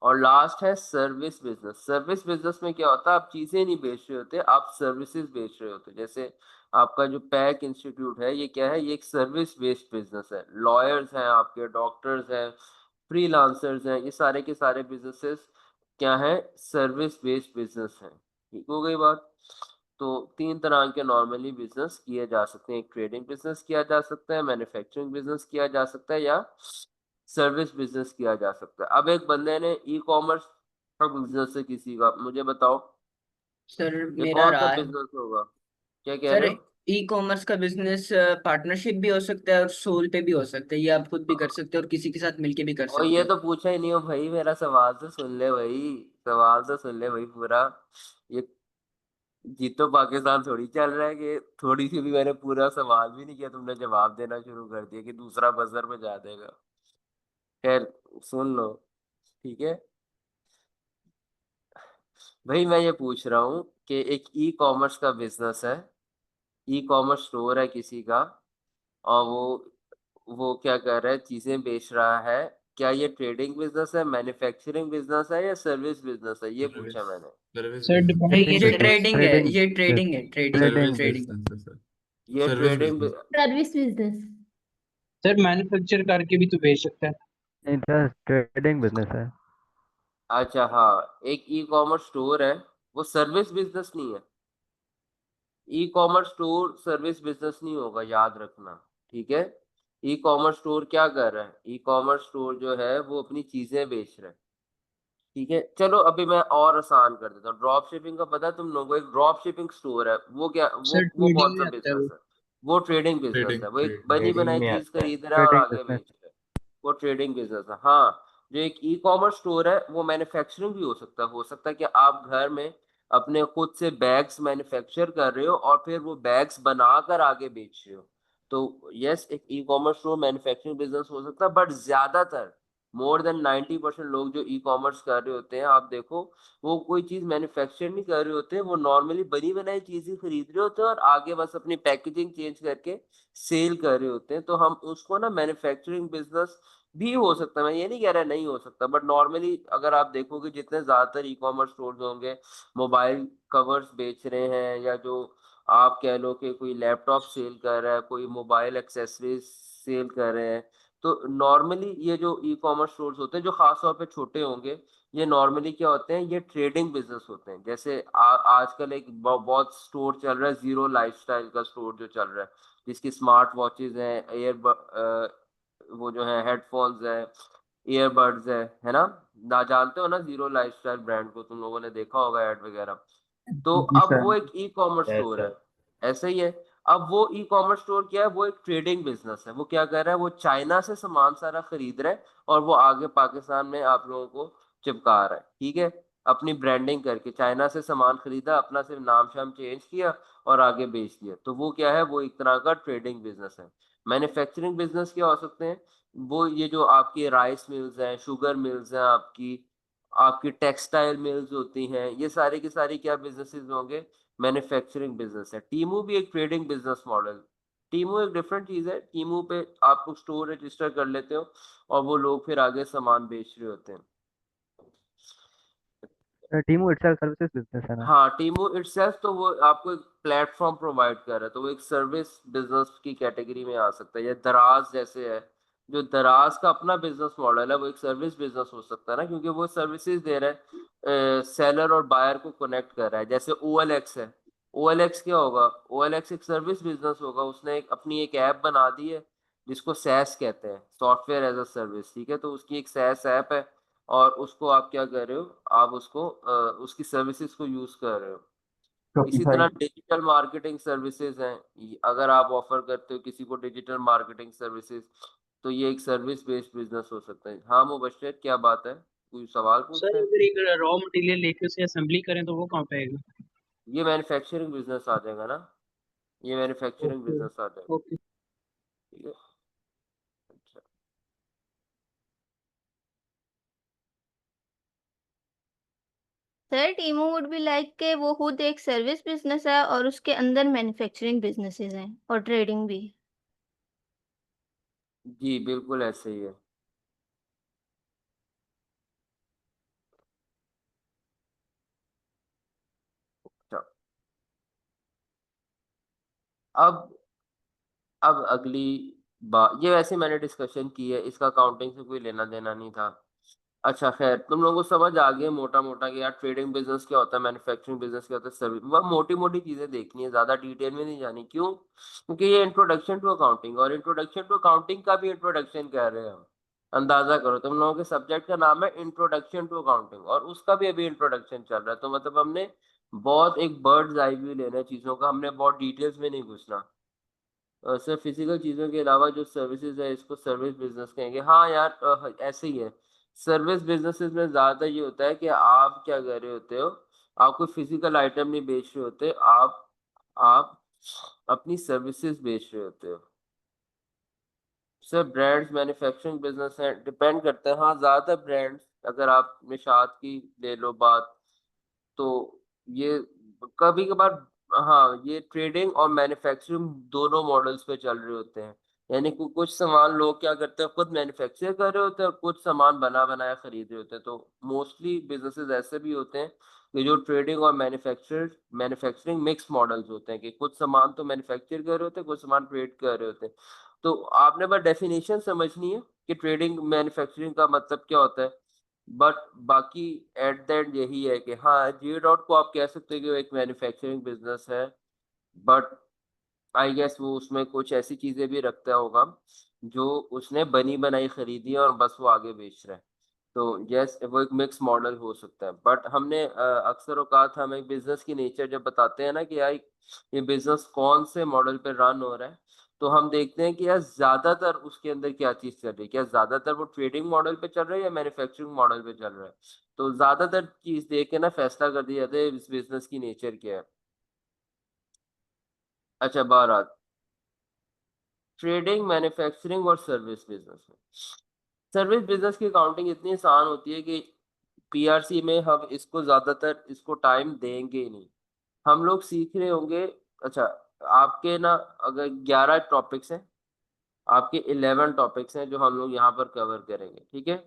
A: और लास्ट है सर्विस बिजनेस। सर्विस बिजनेस में क्या होता है? आप चीजें नहीं बेच रहे होते, आप सर्विसेज बेच रहे होते। जैसे आपका जो पैक इंस्टीट्यूट है, ये क्या है? ये एक सर्विस बेस्ड बिजनेस है। लॉयर्स हैं आपके, डॉक्टर्स हैं, फ्रीलांसर्स हैं, ये सारे के सारे बिजनेसेस क्या है? सर्विस बेस्ड बिजनेस हैं। ठीक हो गई बात? तो तीन तरह के नॉर्मली बिजनेस किए जा सकते हैं। एक ट्रेडिंग बिजनेस किया जा सकता है, मैन्युफैक्चरिंग बिजनेस किया जा सकता है, या सर्विस बिजनेस किया जा सकता है। अब एक बंदे ने ई कॉमर्स का बिजनेस है किसी का, मुझे बताओ
B: सर
A: ये
B: मेरा
A: कौन सा
B: राय,
A: बिजनेस होगा? क्या कह
B: सर
A: रहे हो?
B: ई कॉमर्स का बिजनेस पार्टनरशिप भी हो सकता है और सोल पे भी हो सकता है, ये आप खुद भी कर सकते हो और किसी के साथ मिलके भी कर
A: और
B: सकते
A: ये
B: हो।
A: तो पूछा ही नहीं हो भाई, मेरा सवाल तो सुन ले भाई। सवाल तो सुन ले भाई पूरा। ये जीतो पाकिस्तान थोड़ी चल रहा है कि थोड़ी सी भी मैंने पूरा सवाल भी नहीं किया, तुमने जवाब देना शुरू कर दिया कि दूसरा बजर में जा देगा। खैर, सुन लो। ठीक है भाई, मैं ये पूछ रहा हूँ कि एक ई कॉमर्स का बिजनेस है, ई कॉमर्स स्टोर है किसी का, और वो क्या कर रहा है, चीजें बेच रहा है। क्या ये ट्रेडिंग बिजनेस है, मैन्युफैक्चरिंग बिजनेस है, या सर्विस बिजनेस है, ये पूछा मैंने।
H: Service
I: sir
H: business.
I: डिपेंड
B: ये
C: ट्रेडिंग
I: करता है।
C: बिजनेस,
B: ट्रेडिंग है,
C: ट्रेडिंग
B: ये ट्रेडिंग है, trading
C: trading
H: service
C: business.
H: Business है सर।
A: ये
H: service
A: trading.
H: Business.
J: Service business.
I: Sir manufacture करके भी तो बेच सकता है।
C: नहीं सर, ट्रेडिंग बिजनेस है।
A: अच्छा हाँ, एक ई कॉमर्स स्टोर है, वो सर्विस बिजनेस नहीं है। E commerce store service business नहीं होगा, याद रखना। ठीक है। ई कॉमर्स स्टोर क्या कर रहा है, ई कॉमर्स स्टोर जो है वो अपनी चीजें बेच रहा है। ठीक है, चलो अभी मैं और आसान कर देता हूँ। ड्रॉप शिपिंग का पता है तुम लोगों को, एक ड्रॉप शिपिंग स्टोर है, वो क्या, वो
I: सर
A: वो कौन
I: ट्रेडिंग
A: सा
I: में आता है
A: बिजनेस
I: वो।
A: है? वो ट्रेडिंग बिजनेस
H: ट्रेडिंग
A: है, वो एक
H: ट्रेडिंग।
A: बनी
C: ट्रेडिंग
A: बनाई
C: में
A: चीज
C: आता है,
A: खरीद रहा है और
C: ट्रेडिंग
A: आगे
C: बिजनेस।
A: बेच रहा है। वो ट्रेडिंग बिजनेस है। हाँ, जो एक ई कॉमर्स स्टोर है वो मैन्युफैक्चरिंग भी हो सकता है कि आप घर में अपने खुद से बैग्स मैन्युफैक्चर कर रहे हो और फिर वो बैग्स बनाकर आगे बेच रहे हो। तो यस, एक e commerce store manufacturing business हो सकता है, बट ज्यादातर मोर देन 90% लोग जो ई कॉमर्स कर रहे होते हैं, आप देखो, वो कोई चीज मैन्युफैक्चर नहीं कर रहे होते हैं, वो नॉर्मली बनी बनाई चीज ही खरीद रहे होते हैं और आगे बस अपनी पैकेजिंग चेंज करके सेल कर रहे होते हैं। तो हम उसको ना मैन्युफैक्चरिंग बिजनेस भी हो सकता है, मैं ये नहीं कह रहा नहीं हो सकता, बट नॉर्मली अगर आप देखोगे जितने ज्यादातर ई कॉमर्स स्टोर्स होंगे, मोबाइल कवर्स बेच रहे हैं, या जो आप कह लो कि कोई लैपटॉप सेल कर रहा है, कोई मोबाइल एक्सेसरीज सेल कर रहे हैं, तो नॉर्मली ये जो ई कॉमर्स स्टोर्स होते हैं जो खास तौर पे छोटे होंगे, ये नॉर्मली क्या होते हैं, ये ट्रेडिंग बिजनेस होते हैं। जैसे आजकल एक बहुत स्टोर चल रहा है, जीरो लाइफस्टाइल का स्टोर जो चल रहा है, जिसकी स्मार्ट वॉचेज हैं, वो जो है हेडफोन्स है, ईयरबड्स है ना। ना जानते हो ना जीरो लाइफस्टाइल ब्रांड को, तुम लोगों ने देखा होगा ऐड वगैरह। तो
I: जी
A: अब
I: सर।
A: वो एक ई कॉमर्स
C: यस
A: स्टोर है,
C: सर।
A: ऐसा ही है। अब वो ई कॉमर्स स्टोर क्या है, वो एक ट्रेडिंग बिजनेस है। वो क्या कर रहा है, वो चाइना से सामान सारा खरीद रहा है और वो आगे पाकिस्तान में आप लोगों को चिपका रहा है। ठीक है, अपनी ब्रांडिंग करके चाइना से सामान खरीदा, अपना सिर्फ नाम शाम चेंज किया और आगे बेच दिया। तो वो क्या है, वो एक तरह का ट्रेडिंग बिजनेस है। मैन्युफैक्चरिंग बिजनेस क्या हो सकते हैं, वो ये जो आपकी राइस मिल्स हैं, शुगर मिल्स हैं, आपकी आपकी टेक्सटाइल मिल्स होती हैं, ये सारी की सारी क्या बिजनेसेस होंगे, मैन्युफैक्चरिंग बिजनेस है। टीमू भी एक ट्रेडिंग बिजनेस मॉडल। टीमू एक डिफरेंट चीज है, टीमू पे आप लोग स्टोर रजिस्टर कर लेते हो और वो लोग फिर आगे सामान बेच रहे होते हैं।
C: टीमू इटसेल्फ सर्विसेज बिजनेस है ना।
A: हाँ, टीमू इटसेल्फ तो वो आपको एक प्लेटफॉर्म प्रोवाइड कर रहा है, तो वो एक सर्विस बिजनेस की कैटेगरी में आ सकता है। या दराज जैसे है, जो दराज का अपना बिजनेस मॉडल है, वो एक सर्विस बिजनेस हो सकता है ना, क्योंकि वो सर्विसेज दे रहा है, सेलर और बायर को कनेक्ट कर रहा है। जैसे OLX है, OLX क्या होगा, OLX एक सर्विस बिजनेस होगा, उसने अपनी एक ऐप बना दी है जिसको सैस कहते हैं, सॉफ्टवेयर एज अ सर्विस। ठीक है, तो उसकी एक सैस ऐप है और उसको आप क्या कर रहे हो, आप उसको उसकी सर्विसेज को यूज कर रहे हो। इसी
I: शॉपिफाई।
A: तरह डिजिटल मार्केटिंग सर्विसेज हैं, अगर आप ऑफर करते हो किसी को डिजिटल मार्केटिंग सर्विसेज, तो ये एक सर्विस बेस्ड बिजनेस हो सकता है। हाँ मुबशर, क्या बात है, कोई सवाल पूछ
I: सर
A: रहे हैं?
I: अगर एक रॉ मटेरियल लेके उसे असेंबली करें तो वो कहाँ पे आएगा?
A: ये मैन्युफैक्चरिंग बिजनेस आ जाएगा ना, ये मैन्युफैक्चरिंग
I: ओके।
A: बिजनेस आ जाएगा।
I: ओके।
A: ठीक है। अच्छा,
J: सर टीमू वुड बी लाइक के वो खुद एक सर्विस बिजनेस है और उसके अंदर मैन्युफैक्चरिंग बिजनेसेस हैं और ट्रेडिंग भी।
A: जी बिल्कुल ऐसे ही है। अच्छा, अब अगली बात, ये वैसे मैंने डिस्कशन की है, इसका अकाउंटिंग से कोई लेना देना नहीं था। अच्छा खैर, तुम लोगों को समझ आ गया मोटा मोटा कि यार ट्रेडिंग बिजनेस क्या होता है, मैन्युफैक्चरिंग बिजनेस क्या होता है, सर्विस, वह मोटी मोटी चीजें देखनी है, ज्यादा डिटेल में नहीं जानी। क्यों? क्योंकि ये इंट्रोडक्शन टू अकाउंटिंग, और इंट्रोडक्शन टू अकाउंटिंग का भी इंट्रोडक्शन कर रहे हैं हम। अंदाजा करो, तुम लोगों के सब्जेक्ट का नाम है इंट्रोडक्शन टू अकाउंटिंग और उसका भी अभी इंट्रोडक्शन चल रहा है, तो मतलब हमने बहुत एक बर्ड्स आई व्यू लेना है चीज़ों का, हमने बहुत डिटेल्स में नहीं घुसना। सिर्फ फिजिकल चीज़ों के अलावा जो सर्विसेज है इसको सर्विस बिजनेस कहेंगे। हाँ यार, ऐसे ही है। सर्विस बिजनेसेस में ज़्यादातर ये होता है कि आप क्या कर रहे होते हो, आप कोई फिजिकल आइटम नहीं बेच रहे होते, आप अपनी सर्विसेज बेच रहे होते हो। सर ब्रांड्स मैन्युफैक्चरिंग बिजनेस है, डिपेंड करता है। हाँ, ज़्यादातर ब्रांड्स, अगर आप निशात की ले लो बात, तो ये कभी कभार, हाँ, ये ट्रेडिंग और मैन्युफैक्चरिंग दोनों मॉडल्स पे चल रहे होते हैं। यानी कि कुछ सामान लोग क्या करते हैं, खुद मैन्युफैक्चर कर रहे होते हैं और कुछ सामान बना बनाया खरीद रहे होते हैं। तो मोस्टली बिजनेसेस ऐसे भी होते हैं कि जो ट्रेडिंग और मैन्युफैक्चरिंग मिक्स मॉडल्स होते हैं, कि कुछ सामान तो मैन्युफैक्चर कर रहे होते हैं, कुछ सामान ट्रेड कर रहे होते हैं। तो आपने बस डेफिनेशन समझनी है कि ट्रेडिंग मैन्युफैक्चरिंग का मतलब क्या होता है। बट बाकी एट द एंड यही है कि हाँ, जी डॉट को आप कह सकते हैं कि वो एक मैन्युफैक्चरिंग बिजनेस है, बट आई गेस वो उसमें कुछ ऐसी चीजें भी रखता होगा जो उसने बनी बनाई खरीदी है और बस वो आगे बेच रहा है। तो यस, वो एक मिक्स मॉडल हो सकता है। बट हमने अक्सर औकात हम एक बिजनेस की नेचर जब बताते हैं ना कि यार ये बिजनेस कौन से मॉडल पे रन हो रहा है, तो हम देखते हैं कि यार ज्यादातर उसके अंदर क्या चीज चल रही है, क्या ज्यादातर वो ट्रेडिंग मॉडल पे चल रहा है या मैन्युफैक्चरिंग मॉडल पे चल रहा है। तो ज्यादातर चीज देख के ना फैसला कर दिया जाता है इस बिजनेस की नेचर क्या है। अच्छा, बात ट्रेडिंग, मैन्युफैक्चरिंग और सर्विस बिजनेस में, सर्विस बिजनेस की अकाउंटिंग इतनी आसान होती है कि पीआरसी में हम इसको ज्यादातर इसको टाइम देंगे ही नहीं। हम लोग सीख रहे होंगे। अच्छा, आपके ना अगर 11 टॉपिक्स हैं, आपके 11 टॉपिक्स हैं जो हम लोग यहाँ पर कवर करेंगे, ठीक है।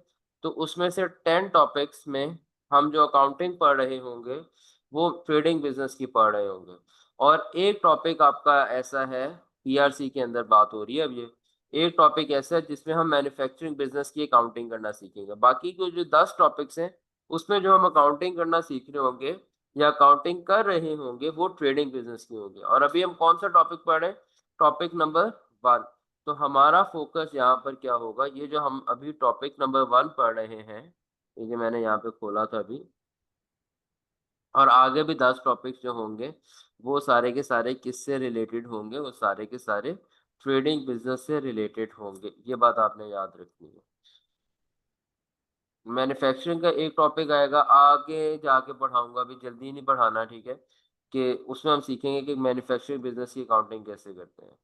A: तो उसमें से 10 टॉपिक्स में हम जो अकाउंटिंग पढ़ रहे होंगे वो ट्रेडिंग बिजनेस की पढ़ रहे होंगे। और एक टॉपिक आपका ऐसा है, पीआरसी के अंदर बात हो रही है अब ये, एक टॉपिक ऐसा है जिसमें हम मैन्युफैक्चरिंग बिजनेस की अकाउंटिंग करना सीखेंगे। बाकी के जो 10 टॉपिक्स हैं उसमें जो हम अकाउंटिंग करना सीख रहे होंगे या अकाउंटिंग कर रहे होंगे वो ट्रेडिंग बिजनेस की होंगे। और अभी हम कौन सा टॉपिक पढ़ रहे हैं, टॉपिक नंबर 1। तो हमारा फोकस यहाँ पर क्या होगा, ये जो हम अभी टॉपिक नंबर 1 पढ़ रहे हैं, ये जो मैंने यहाँ पे खोला था अभी, और आगे भी 10 टॉपिक्स जो होंगे वो सारे के सारे किससे रिलेटेड होंगे, वो सारे के सारे ट्रेडिंग बिजनेस से रिलेटेड होंगे। ये बात आपने याद रखनी है। मैन्युफैक्चरिंग का एक टॉपिक आएगा, आगे जाके पढ़ाऊंगा, अभी जल्दी नहीं पढ़ाना, ठीक है। कि उसमें हम सीखेंगे कि मैन्युफैक्चरिंग बिजनेस की अकाउंटिंग कैसे करते हैं।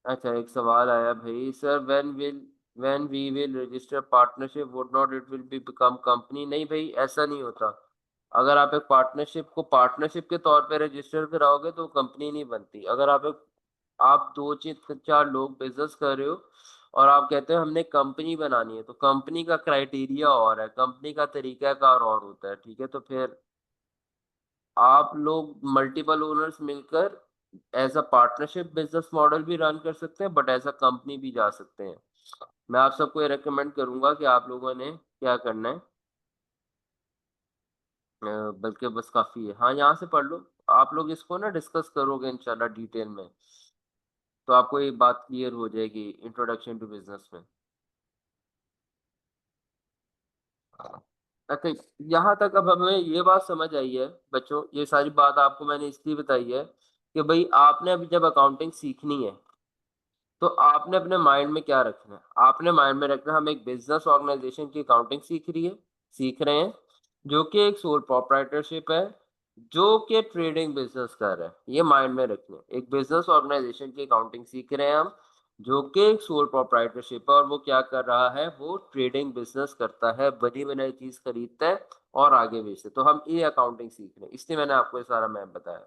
A: अच्छा, एक सवाल आया भाई, sir when we will register partnership would not it will be become company. नहीं भाई, ऐसा नहीं होता। अगर आप एक पार्टनरशिप को पार्टनरशिप के तौर पे रजिस्टर कराओगे तो कंपनी नहीं बनती। अगर आप दो चार लोग बिजनेस कर रहे हो और आप कहते हो हमने कंपनी बनानी है, तो कंपनी का क्राइटेरिया और है, कंपनी का तरीकाकार और होता है, ठीक है। तो फिर आप लोग मल्टीपल ओनर्स मिलकर as a partnership business model भी रन कर सकते हैं, बट एज अ कंपनी भी जा सकते हैं। मैं आप सबको ये रेकमेंड करूंगा कि आप लोगों ने क्या करना है, बल्कि बस काफी है, हाँ, यहाँ से पढ़ लो। आप लोग इसको ना डिस्कस करोगे इंशाल्लाह डिटेल में, तो आपको ये बात क्लियर हो जाएगी इंट्रोडक्शन टू बिजनेस में। अच्छा, यहाँ तक अब हमें ये बात समझ आई है बच्चों, ये सारी बात आपको मैंने इसलिए बताई है कि भाई आपने अभी जब अकाउंटिंग सीखनी है तो आपने अपने माइंड में क्या रखना है, आपने माइंड में रखना है हम एक बिजनेस ऑर्गेनाइजेशन की अकाउंटिंग सीख रहे हैं जो कि एक सोल प्रोप्राइटरशिप है, जो कि ट्रेडिंग बिजनेस कर रहा है। ये माइंड में रखना है, एक बिजनेस ऑर्गेनाइजेशन की अकाउंटिंग सीख रहे हैं हम जो कि एक सोल प्रोप्राइटरशिप है, और वो क्या कर रहा है, वो ट्रेडिंग बिजनेस करता है, बनी बनाई चीज खरीदता है और आगे बेचता है। तो हम ये अकाउंटिंग सीख रहे हैं, इसलिए मैंने आपको ये सारा मैप बताया।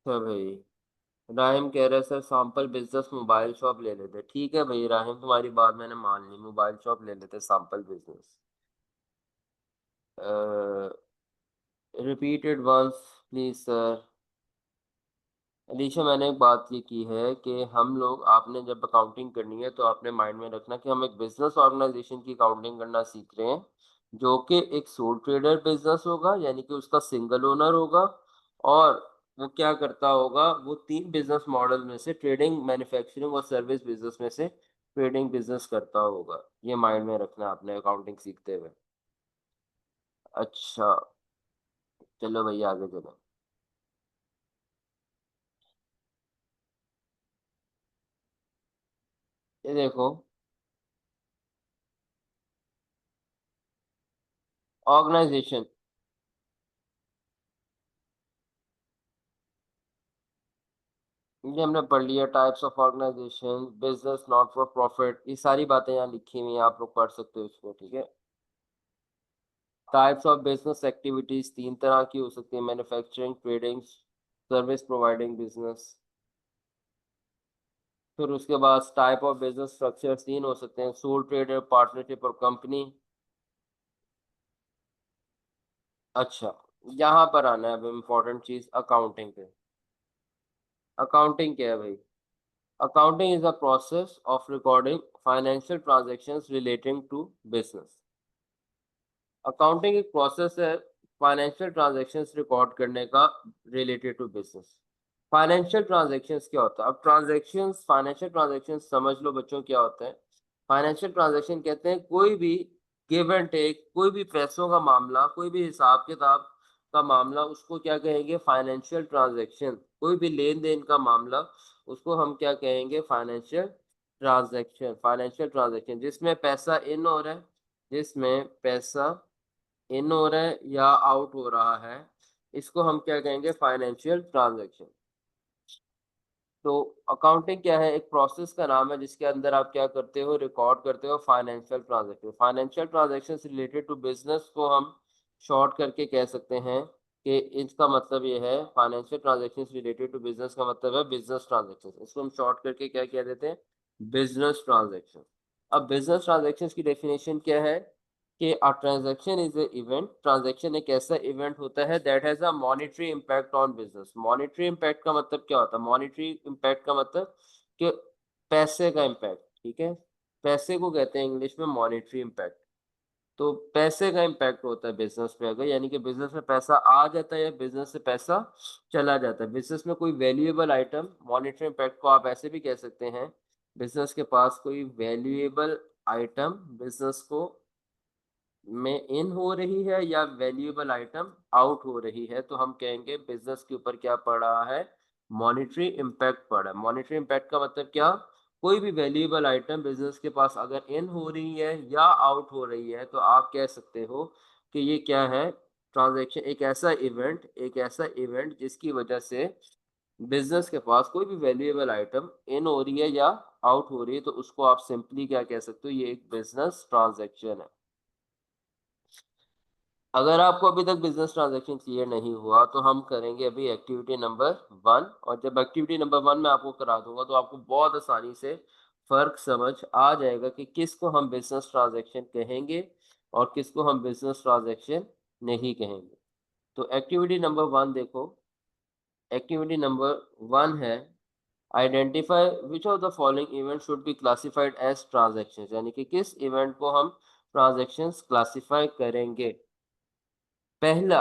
A: तो भाई राहिम कह रहे sir sample business mobile shop ले लेते। ठीक है भाई राहिम, तुम्हारी बात मैंने मान ली, मोबाइल शॉप ले लेते sample business. Repeated once please sir. Alisha मैंने एक बात ये की है कि हम लोग, आपने जब अकाउंटिंग करनी है तो आपने माइंड में रखना कि हम एक बिजनेस ऑर्गेनाइजेशन की अकाउंटिंग करना सीख रहे हैं, जो कि एक सोल ट्रेडर बिजनेस होगा, यानी कि उसका सिंगल ओनर होगा, और वो क्या करता होगा, वो 3 बिजनेस मॉडल में से ट्रेडिंग, मैन्युफैक्चरिंग और सर्विस बिजनेस में से ट्रेडिंग बिजनेस करता होगा। ये माइंड में रखना है आपने अकाउंटिंग सीखते हुए। अच्छा चलो भैया आगे चलो। ये देखो, ऑर्गेनाइजेशन, ये हमने पढ़ लिया। Types of organisation, business not for profit, ये सारी बातें यहाँ लिखी हुई हैं, आप लोग पढ़ सकते हो इसको। ठीक है। टाइप्स ऑफ बिजनेस एक्टिविटीज 3 तरह की हो सकती है, manufacturing, trading, service providing business. फिर उसके बाद टाइप ऑफ बिजनेस स्ट्रक्चर 3 हो सकते हैं, सोल ट्रेडर, पार्टनरशिप और कंपनी। अच्छा, यहाँ पर आना है अब इम्पोर्टेंट चीज, अकाउंटिंग पे। अकाउंटिंग क्या है भाई? Accounting is the process of recording financial transactions relating to business. Accounting एक प्रोसेस है फाइनेंशियल ट्रांजैक्शंस रिकॉर्ड करने का related to business. Financial transactions क्या होता है? अब ट्रांजैक्शंस, फाइनेंशियल ट्रांजैक्शंस समझ लो बच्चों क्या होता है। फाइनेंशियल ट्रांजैक्शन कहते हैं कोई भी गिव एंड टेक, कोई भी पैसों का मामला, कोई भी हिसाब किताब का मामला, उसको क्या कहेंगे? Financial transaction. कोई भी लेन देन का मामला, उसको हम क्या कहेंगे? Financial transaction. फाइनेंशियल ट्रांजैक्शन जिसमें पैसा इन हो रहा है, जिसमें पैसा इन हो रहा है या आउट हो रहा है, इसको हम क्या कहेंगे? Financial transaction. तो अकाउंटिंग क्या है? एक प्रोसेस का नाम है जिसके अंदर आप क्या करते हो? रिकॉर्ड करते हो financial transaction. Financial transaction related to business को हम शॉर्ट करके कह सकते हैं कि इसका मतलब ये है, financial transaction related to business का मतलब है बिजनेस ट्रांजैक्शन। इसको हम शॉर्ट करके क्या कह देते हैं? Business transaction. अब बिजनेस ट्रांजैक्शन की डेफिनेशन क्या है कि a transaction is a event. Transaction एक ऐसा इवेंट होता है that has a monetary impact on business. Monetary impact का मतलब क्या होता है? मॉनेटरी इम्पैक्ट का मतलब कि पैसे का इम्पैक्ट। ठीक है, पैसे को कहते हैं इंग्लिश में मॉनेटरी इम्पैक्ट। तो पैसे का इम्पैक्ट होता है बिजनेस पे, अगर यानी कि बिजनेस में पैसा आ जाता है या बिजनेस से पैसा चला जाता है। बिजनेस में कोई वैल्यूएबल आइटम, मॉनेटरी इम्पैक्ट को आप ऐसे भी कह सकते हैं, बिजनेस के पास कोई वैल्यूएबल आइटम बिजनेस को में इन हो रही है या वैल्यूएबल आइटम आउट हो रही है, तो हम कहेंगे बिजनेस के ऊपर क्या पड़ रहा है? मॉनेटरी इम्पैक्ट पड़ रहा है। मॉनेटरी इम्पैक्ट का मतलब क्या? कोई भी वैल्यूएबल आइटम बिजनेस के पास अगर इन हो रही है या आउट हो रही है, तो आप कह सकते हो कि ये क्या है? ट्रांजैक्शन, एक ऐसा इवेंट जिसकी वजह से बिजनेस के पास कोई भी वैल्यूएबल आइटम इन हो रही है या आउट हो रही है, तो उसको आप सिंपली क्या कह सकते हो? ये एक बिजनेस ट्रांजैक्शन है। अगर आपको अभी तक बिजनेस ट्रांजैक्शन क्लियर नहीं हुआ तो हम करेंगे अभी एक्टिविटी नंबर 1, और जब एक्टिविटी नंबर 1 में आपको करा दूंगा तो आपको बहुत आसानी से फर्क समझ आ जाएगा कि किसको हम बिजनेस ट्रांजैक्शन कहेंगे और किसको हम बिजनेस ट्रांजैक्शन नहीं कहेंगे। तो एक्टिविटी नंबर 1 देखो। एक्टिविटी नंबर 1 है identify which of the following event should be classified as transaction, यानी कि किस इवेंट को हम ट्रांजैक्शंस क्लासिफाई करेंगे। पहली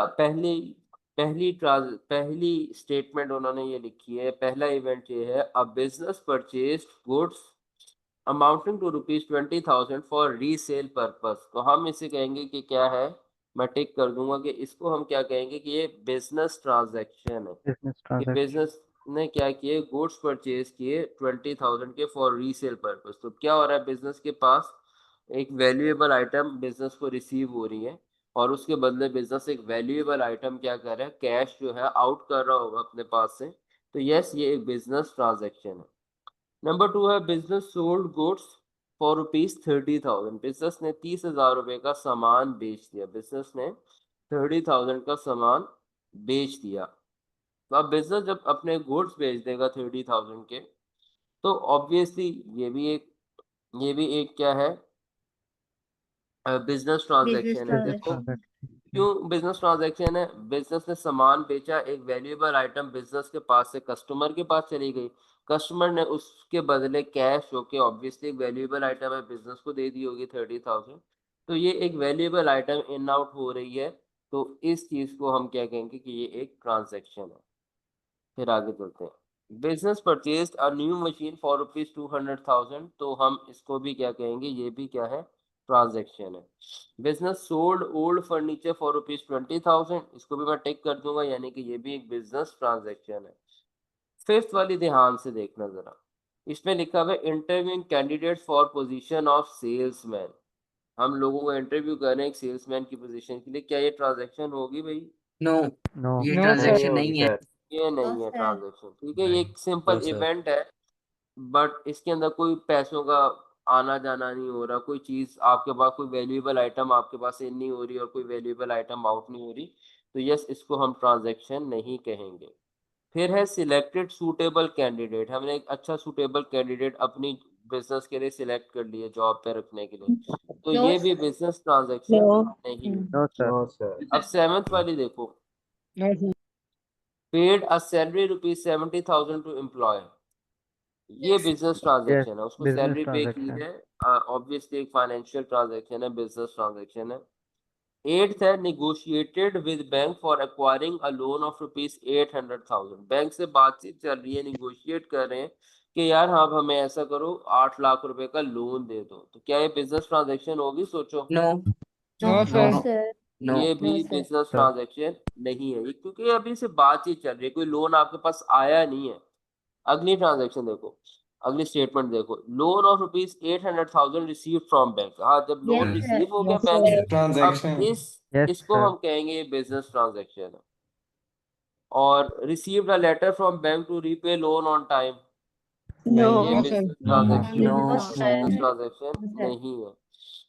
A: स्टेटमेंट उन्होंने ये लिखी है, पहला इवेंट ये है, a business purchase goods amounting to ₹20,000 for resale purpose. तो हम इसे कहेंगे कि क्या है? मैं टिक कर दूंगा कि इसको हम क्या कहेंगे कि ये बिजनेस ट्रांजैक्शन है।
C: बिजनेस
A: कि
C: ट्रांजैक्शन।
A: बिजनेस ने क्या किए? गुड्स परचेज किए 20,000 के फॉर रीसेल पर्पस। तो क्या हो रहा है? बिजनेस के पास एक वैल्यूएबल आइटम बिजनेस को रिसीव हो रही है, और उसके बदले बिजनेस एक वैल्यूएबल आइटम क्या कर रहा है? कैश जो है आउट कर रहा होगा अपने पास से। तो यस, ये एक बिजनेस ट्रांजैक्शन है। नंबर 2 है business sold goods for ₹30,000। Business ने 30,000 रुपए का सामान बेच दिया। बिजनेस ने 30,000 का सामान बेच दिया। तो अब बिजनेस जब अपने गुड्स बेच देगा 30,000 के, तो ऑब्वियसली ये भी एक क्या है, बिजनेस
J: बिजनेस
A: ट्रांजैक्शन है।
C: business
A: देखो
J: ट्रांजेक्शन।
C: transaction.
A: क्यों बिजनेस ट्रांजैक्शन है, बिजनेस ने सामान बेचा, एक वैल्यूएबल आइटम बिजनेस के पास से कस्टमर के पास चली गई, कस्टमर ने उसके बदले कैश होके, ऑब्वियसली एक वैल्यूएबल आइटम है, बिजनेस को दे दी होगी 30,000, तो ये एक वैल्यूएबल आइटम इन आउट हो रही है, तो इस चीज को हम क्या कहेंगे कि ये एक ट्रांजैक्शन है। फिर आगे चलते हैं, business purchase a new machine for ₹200,000, तो हम इसको भी क्या कहेंगे, ये भी क्या है, ट्रांजैक्शन है। Business sold old furniture for ₹20,000, इसको भी मैं टिक कर दूंगा, यानी कि ये भी एक बिजनेस ट्रांजैक्शन है। फिफ्थ वाली ध्यान से देखना जरा, इसमें लिखा हुआ है interviewing candidates for position of salesman, हम लोगों को इंटरव्यू कर रहे हैं एक सेल्समैन की पोजीशन के लिए, क्या ये ट्रांजैक्शन होगी भाई?
B: No,
C: No.
B: ये
H: नो
B: ट्रांजैक्शन
H: सर।
B: नहीं है।
A: ये
J: नो
A: नहीं है
J: सर।
A: ट्रांजैक्शन, ठीक है, ये एक सिंपल
F: No, sir.
A: इवेंट है, बट इसके अंदर कोई पैसों का आना जाना नहीं हो रहा, कोई चीज आपके पास, कोई वैल्यूएबल आइटम आपके पास इन नहीं हो रही और कोई वैल्यूएबल आइटम आउट नहीं हो रही, तो यस, इसको हम ट्रांजैक्शन नहीं कहेंगे। फिर है सिलेक्टेड सूटेबल कैंडिडेट, हमने एक अच्छा सूटेबल कैंडिडेट अपनी बिजनेस के लिए सिलेक्ट कर लिया जॉब पे रखने के लिए, तो
J: नो
A: ये भी
J: सर।
A: बिजनेस ट्रांजैक्शन
H: नो
A: नहीं है।
C: No, sir.
F: No, sir.
A: अब सेवंथ वाली देखो,
H: no
A: paid a salary ₹70,000 to employ, ये
J: यस।
A: बिजनेस
C: Yes,
A: ट्रांजैक्शन है, उसको
C: business
A: सैलरी पे की
C: transaction.
A: है, ऑब्वियसली एक फाइनेंशियल ट्रांजैक्शन है, बिजनेस ट्रांजैक्शन है। एट्थ है negotiated with bank for acquiring a loan of ₹800,000, bank से बातचीत चल रही है, निगोशिएट कर रहे हैं कि यार हाँ, अब हमें ऐसा करो 8 लाख रुपए का लोन दे दो, तो क्या ये बिजनेस ट्रांजैक्शन होगी, सोचो।
B: No,
H: no
J: no
H: sir.
J: Sir.
B: No,
A: ये भी
J: no sir.
A: Business
C: Sir.
A: Transaction नहीं है, ये क्योंकि अभी से बातचीत चल रही है, कोई लोन आपके पास आया नहीं है। अगली ट्रांजैक्शन देखो, अगली स्टेटमेंट देखो, loan of ₹800,000 receive from bank, हाँ, जब
J: यस
A: लोन
J: सर।
A: रिसीव हो गया
H: यस
A: बैंक
H: सर।
A: से, अब
K: ट्रांजैक्शन।
C: Yes,
A: इसको
C: sir.
A: हम कहेंगे ये बिजनेस ट्रांजैक्शन है। और received a letter from bank to repay loan on time,
H: no
A: ये
H: no
A: business
H: sir.
A: Transaction,
B: no,
J: no sir.
A: Business transaction नहीं है।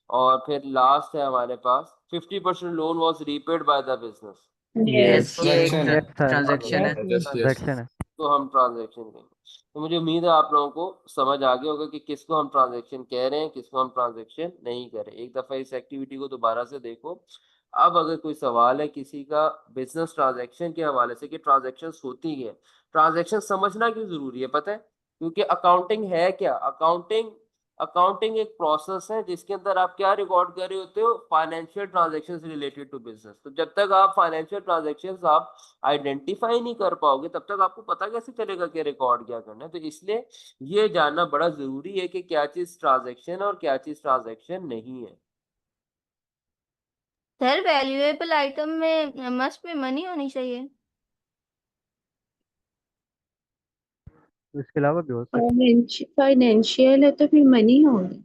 A: और फिर लास्ट है हमारे पास, 50% loan was repaid by the business,
B: yes,
H: yes.
B: ये एक
K: ट्रांजैक्शन।
C: Yes, sir.
B: ट्रांजैक्शन है।
C: Transaction है.
A: तो हम ट्रांजैक्शन कहेंगे। तो मुझे उम्मीद है आप लोगों को समझ आ गया होगा कि किसको हम ट्रांजैक्शन कह रहे हैं, किसको हम ट्रांजैक्शन नहीं कह रहे। एक दफा इस एक्टिविटी को दोबारा से देखो। अब अगर कोई सवाल है किसी का बिजनेस ट्रांजैक्शन के हवाले से कि ट्रांजैक्शन होती है, ट्रांजैक्शन समझना क्यों जरूरी है पता है, क्योंकि अकाउंटिंग है क्या, अकाउंटिंग एक प्रोसेस है जिसके अंदर आप क्या रिकॉर्ड कर रहे होते हो, financial transactions related to business. तो जब तक आप फाइनेंशियल ट्रांजैक्शंस आप आइडेंटिफाई नहीं कर पाओगे, तब तक आपको पता कैसे चलेगा कि रिकॉर्ड क्या करना है। तो इसलिए ये जानना बड़ा जरूरी है कि क्या चीज ट्रांजैक्शन है और क्या चीज ट्रांजैक्शन नहीं है।
J: सर वैल्यूएबल आइटम में मस्ट भी मनी होनी चाहिए।
C: इसके अलावा भी हो सकती
H: फाइनेंशियल है तो फिर मनी होगी।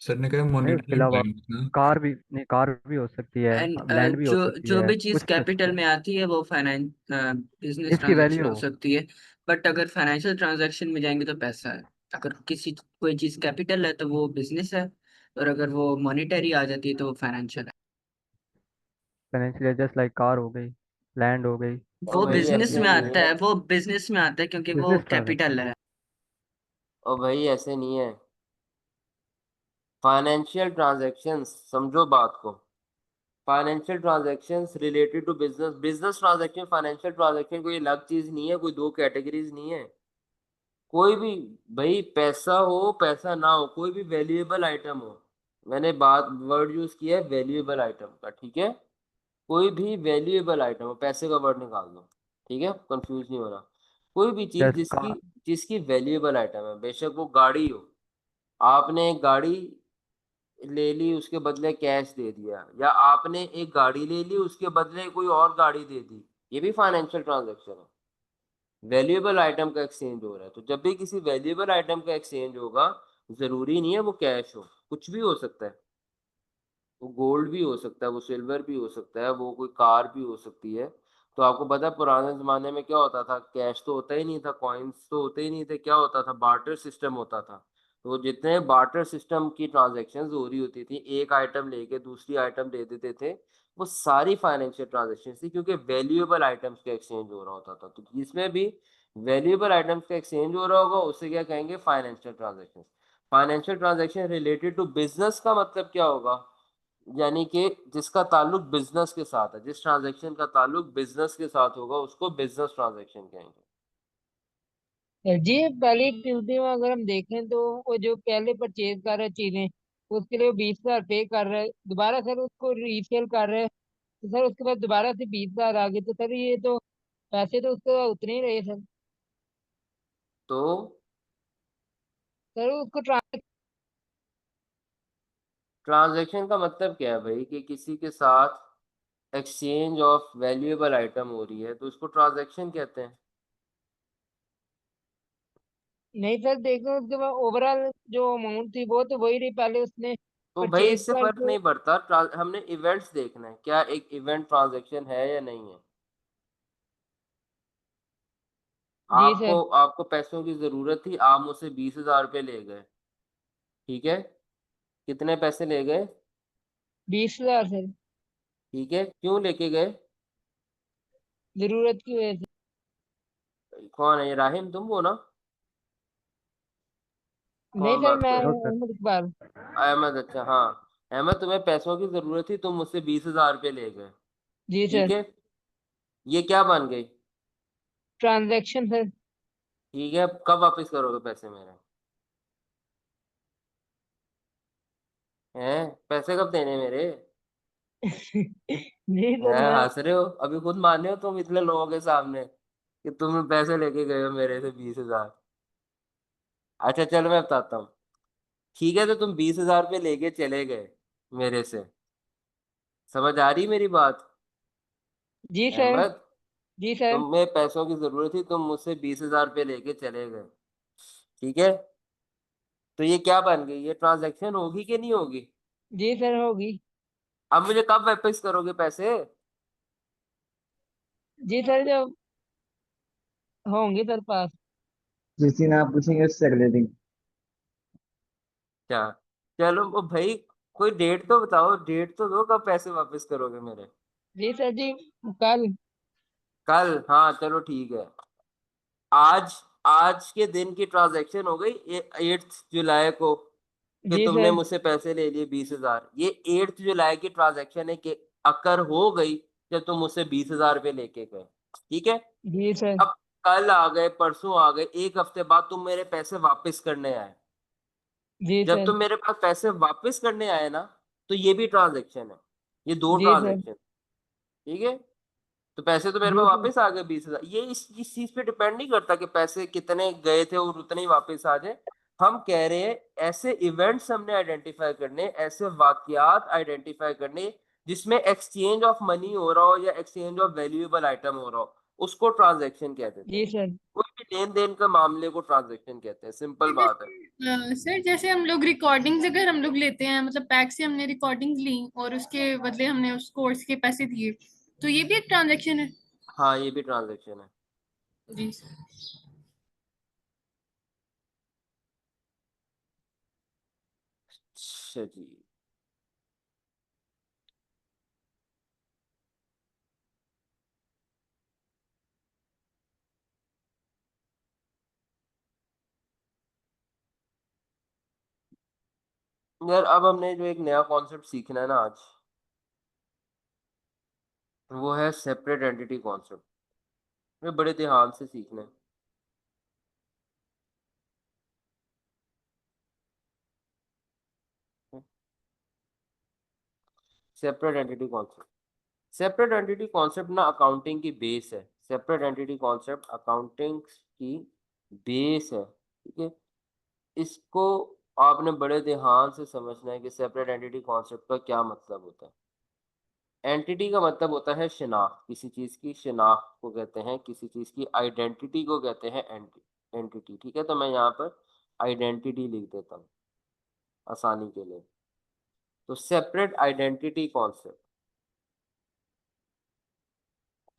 K: सर ने कहा
C: है, नहीं उसके
K: मॉनिटरी
C: अलावा
K: बैंक ना।
C: कार भी नहीं, कार भी हो सकती है,
B: एंड
C: लैंड भी हो
B: जो
C: सकती
B: जो
C: है,
B: भी चीज
C: कुछ भी हो
B: कैपिटल
C: सकता
B: में
C: है,
B: आती है वो बिजनेस
C: इसकी
B: ट्रांजैक्शन
C: वैल्यू
B: हो
C: हो।
B: सकती है। बट अगर फाइनेंशियल ट्रांजैक्शन में जाएंगे तो पैसा है। अगर कोई चीज कैपिटल है तो वो बिजनेस है, और अगर वो मॉनिटरी आ जाती है तो वो फाइनेंशियल है।
C: फाइनेंशियल जस्ट लाइक कार हो गई, लैंड हो गई,
A: और
B: वो
A: भाई
B: बिजनेस
A: ऐसे
B: में
A: नहीं
B: आता
A: है,
B: है, वो बिजनेस में आता है क्योंकि वो
C: बिजनेस
B: कैपिटल
C: ट्रांजैक्शन।
B: है।
A: और भाई ऐसे नहीं है, फाइनेंशियल ट्रांजैक्शंस समझो बात को, financial transactions related to business, business transaction, financial transaction कोई अलग चीज नहीं है, कोई दो कैटेगरीज नहीं है। कोई भी, भाई पैसा हो पैसा ना हो, कोई भी वैल्यूएबल आइटम हो, मैंने बात वर्ड यूज किया है वैल्यूएबल आइटम का, ठीक है, कोई भी वैल्यूएबल आइटम हो, पैसे का वर्ड निकाल दो, ठीक है, कंफ्यूज नहीं होना। कोई भी चीज
C: जस्ट
A: जिसकी
C: कार।
A: जिसकी वैल्यूएबल आइटम है, बेशक वो गाड़ी हो, आपने एक गाड़ी ले ली उसके बदले कैश दे दिया, या आपने एक गाड़ी ले ली उसके बदले कोई और गाड़ी दे दी, ये भी फाइनेंशियल ट्रांजैक्शन है, वैल्यूएबल आइटम का एक्सचेंज हो रहा है। तो जब भी किसी वैल्यूएबल आइटम का एक्सचेंज होगा, जरूरी नहीं है वो कैश हो, कुछ भी हो सकता है, वो गोल्ड भी हो सकता है, वो सिल्वर भी हो सकता है, वो कोई कार भी हो सकती है। तो आपको पता है पुराने जमाने में क्या होता था, कैश तो होता ही नहीं था, कॉइन्स तो होते ही नहीं थे, क्या होता था, बार्टर सिस्टम होता था। तो जितने बार्टर सिस्टम की ट्रांजैक्शंस हो रही होती थी, एक आइटम लेके दूसरी आइटम दे देते थे, वो सारी फाइनेंशियल ट्रांजैक्शन थी, क्योंकि वैल्यूएबल आइटम्स का एक्सचेंज हो रहा होता था। तो जिसमें भी वैल्यूएबल आइटम्स का एक्सचेंज हो रहा होगा उसे क्या कहेंगे? Financial transaction. Financial transaction related to business का मतलब क्या होगा? यानी कि जिसका ताल्लुक बिजनेस के साथ है, जिस ट्रांजैक्शन का ताल्लुक बिजनेस के साथ होगा उसको बिजनेस ट्रांजैक्शन कहेंगे।
H: जी पहली स्थिति में अगर हम देखें तो वो जो पहले परचेज कर रहे चीजें, उसके लिए वो 20,000 पे कर रहे हैं, दोबारा सर उसको रीसेल कर रहे हैं, तो सर उसके बाद दोबारा से 20,000 आ गए, तो सर ये तो पैसे तो उसके उतने ही रहे सर।
A: तो
H: सर उसको
A: ट्रांजैक्शन का मतलब क्या है भाई? कि किसी के साथ एक्सचेंज ऑफ वैल्यूएबल आइटम हो रही है तो उसको ट्रांजैक्शन कहते हैं।
H: नहीं सर देखो उसके बाद ओवरऑल जो अमाउंट थी वो तो वही रही, पहले उसने
A: तो भाई
H: परचेज
A: इससे फर्क
H: करके।
A: नहीं पड़ता, हमने इवेंट्स देखना है, क्या एक इवेंट ट्रांजैक्शन है या नहीं है।
H: जी
A: आपको
H: सर।
A: आपको पैसों की जरूरत थी, आप मुझसे 20,000 रुपये ले गए, ठीक है? कितने पैसे ले गए?
H: 20,000 सर।
A: ठीक है, क्यों लेके गए?
H: जरूरत की वजह से।
A: कौन है ये? राहिम तुम हो ना?
H: नहीं
A: कौन
H: सर
A: बात
H: मैं
A: कर रहे?
H: अहमद इकबाल।
A: अहमद, अच्छा हाँ। अहमद, तुम्हें पैसों की जरूरत थी, तुम मुझसे 20,000 रुपये ले गए,
H: जी
A: ठीक
H: सर।
A: है? ये क्या बन गई?
H: Transaction sir.
A: ठीक है, अब कब वापस करोगे पैसे मेरे? हैं, पैसे कब देने मेरे?
H: जी सर
A: हैं,
H: मैं।
A: हंस रहे हो? अभी खुद माने हो तुम इतने लोगों के सामने कि तुम पैसे लेके गए हो मेरे से 20,000? अच्छा चलो मैं बताता हूँ। ठीक है, तो तुम 20,000 रुपये लेके चले गए मेरे से, समझ आ रही मेरी बात?
H: जी सर।
A: अहमद,
H: जी सर।
A: तुम्हें पैसों की जरूरत थी, तुम मुझसे 20,000 रुपये लेके चले गए, ठीक है? तो ये क्या बन गई? ये ट्रांजैक्शन होगी कि नहीं होगी?
H: जी सर होगी।
A: अब मुझे कब वापस करोगे पैसे?
H: जी सर जब होंगे सर पास।
C: जिस दिन आप पूछेंगे उससे अगले दिन।
A: क्या? चलो वो भाई, कोई डेट तो बताओ, डेट तो दो, कब पैसे वापस करोगे मेरे?
H: जी सर जी कल।
A: कल? हाँ चलो ठीक है। आज आज के दिन की ट्रांजैक्शन हो गई 8 जुलाई को, कि
H: जी
A: तुमने
H: सर।
A: मुझसे पैसे ले लिए 20,000। ये 8 जुलाई की ट्रांजैक्शन है कि अकर हो गई जब तुम मुझसे 20,000 रुपये लेके गए, ठीक है?
H: जी सर।
A: अब कल आ गए, परसों आ गए, 1 हफ्ते बाद तुम मेरे पैसे वापस करने आए।
H: जी
A: जब
H: सर।
A: तुम मेरे पास पैसे वापस करने आए ना, तो ये भी ट्रांजैक्शन है, ये दो
H: जी सर।
A: ट्रांजैक्शन, ठीक है? तो पैसे तो मेरे
H: जी
A: पास
H: सर।
A: वापस आ गए 20,000। ये इस चीज पे डिपेंड नहीं करता कि पैसे कितने गए थे और उतने ही वापस आ जाए। हम कह रहे हैं ऐसे इवेंट्स हमने आइडेंटिफाई करने, ऐसे वाकयात आइडेंटिफाई करने जिसमें एक्सचेंज ऑफ मनी हो रहा हो या एक्सचेंज ऑफ वैल्यूएबल आइटम हो रहा हो, उसको ट्रांजैक्शन कह देते
H: जी
A: हैं।
H: सर।
A: कोई भी लेन देन का मामले को ट्रांजैक्शन कहते हैं, सिंपल बात है।
K: सर जैसे हम लोग रिकॉर्डिंग्स अगर हम लोग लेते हैं, मतलब पैक से हमने रिकॉर्डिंग्स ली और उसके बदले हमने उस कोर्स के पैसे दिए, तो ये भी एक ट्रांजैक्शन है।
A: हाँ ये भी ट्रांजैक्शन है।
K: जी सर।
A: अच्छा जी। यार अब हमने जो एक नया कॉन्सेप्ट सीखना है ना आज, वो है सेपरेट एंटिटी कॉन्सेप्ट। ये बड़े ध्यान से सीखना है। Separate entity concept, separate entity concept ना अकाउंटिंग की बेस है। सेपरेट एंटिटी कॉन्सेप्ट अकाउंटिंग की बेस है, ठीक है? इसको आपने बड़े ध्यान से समझना है कि सेपरेट एंटिटी कॉन्सेप्ट का क्या मतलब होता है। एंटिटी का मतलब होता है शिनाख्त, किसी चीज की शिनाख्त को कहते हैं, किसी चीज की आइडेंटिटी को कहते हैं एंटिटी, ठीक है? तो मैं यहाँ पर आइडेंटिटी लिख देता हूँ आसानी के लिए। तो सेपरेट आइडेंटिटी कॉन्सेप्ट,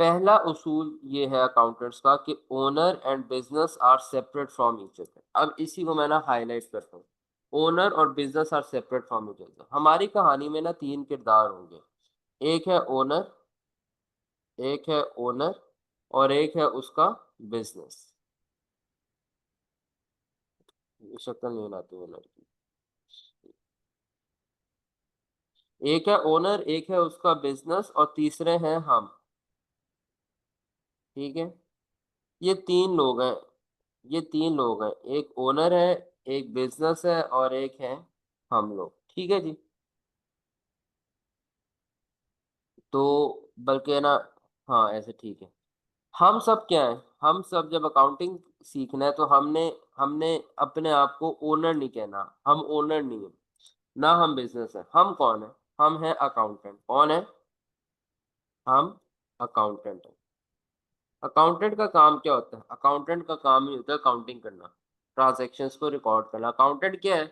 A: पहला उसूल ये है अकाउंटेंट्स का कि owner and business are separate from each other. अब इसी को मैं ना हाईलाइट करता हूँ। ओनर और business are separate from each other. हमारी कहानी में ना 3 किरदार होंगे, एक है ओनर, एक है ओनर और एक है उसका बिजनेस। शक्ल नहीं आती ओनर की। एक है ओनर, एक है उसका बिजनेस और तीसरे हैं हम। ठीक है, ये 3 लोग हैं, ये 3 लोग हैं, एक ओनर है, एक बिजनेस है और एक है हम लोग। ठीक है जी। तो बल्कि ना, हाँ ऐसे ठीक है। हम सब क्या है, हम सब जब अकाउंटिंग सीखना है तो हमने हमने अपने आप को ओनर नहीं कहना, हम ओनर नहीं है ना, हम बिजनेस है। हम कौन है? हम है अकाउंटेंट। कौन है? हम अकाउंटेंट है। अकाउंटेंट का काम क्या होता है? अकाउंटेंट का काम ही होता है अकाउंटिंग करना, ट्रांजैक्शंस को रिकॉर्ड करना। अकाउंटेंट क्या है?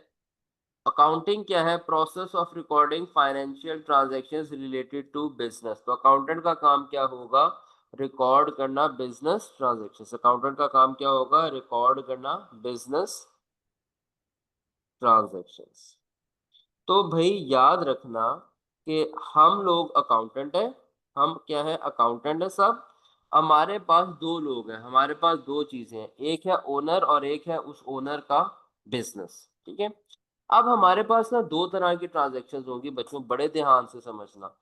A: अकाउंटिंग क्या है? Process of recording financial transactions related to business. तो अकाउंटेंट का काम क्या होगा? रिकॉर्ड करना बिजनेस ट्रांजैक्शंस। अकाउंटेंट का काम क्या होगा? रिकॉर्ड करना बिजनेस ट्रांजैक्शंस। तो भाई याद रखना कि हम लोग अकाउंटेंट है। हम क्या है? अकाउंटेंट है सब। हमारे पास 2 लोग हैं, हमारे पास 2 चीजें हैं, एक है ओनर और एक है उस ओनर का बिजनेस। ठीक है, अब हमारे पास ना 2 तरह की ट्रांजेक्शन होंगी बच्चों, बड़े ध्यान से समझना।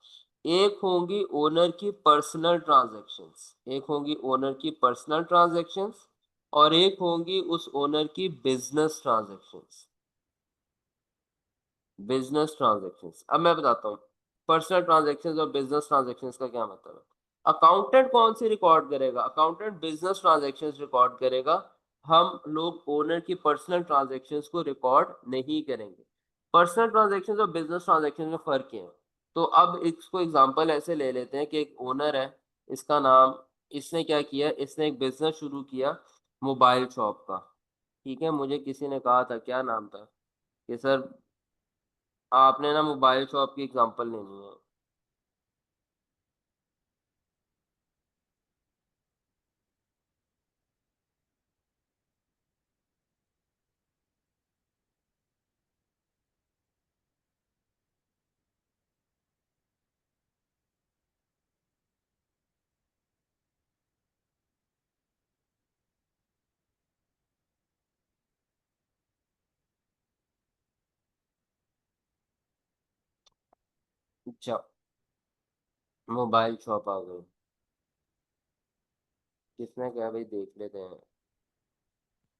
A: एक होंगी ओनर की पर्सनल ट्रांजेक्शन्स, एक होंगी ओनर की पर्सनल ट्रांजेक्शन्स और एक होंगी उस ओनर की बिजनेस ट्रांजेक्शन्स। Business transactions. अब मैं बताता हूँ पर्सनल ट्रांजैक्शंस और बिजनेस ट्रांजैक्शंस का क्या मतलब है। अकाउंटेंट कौन सी रिकॉर्ड करेगा? अकाउंटेंट बिजनेस ट्रांजैक्शंस रिकॉर्ड करेगा। हम लोग ओनर की पर्सनल ट्रांजैक्शंस को रिकॉर्ड नहीं करेंगे। पर्सनल ट्रांजैक्शंस और बिजनेस ट्रांजैक्शंस में फर्क क्या है? तो अब इसको एग्जांपल ऐसे ले लेते हैं कि एक ओनर है, इसका नाम, इसने क्या किया, इसने एक बिजनेस शुरू किया मोबाइल शॉप का। ठीक है, मुझे किसी ने कहा था, क्या नाम था, कि सर आपने ना मोबाइल शॉप की एग्जांपल लेनी है। अच्छा, मोबाइल शॉप आ गई, किसने क्या भाई, देख लेते हैं।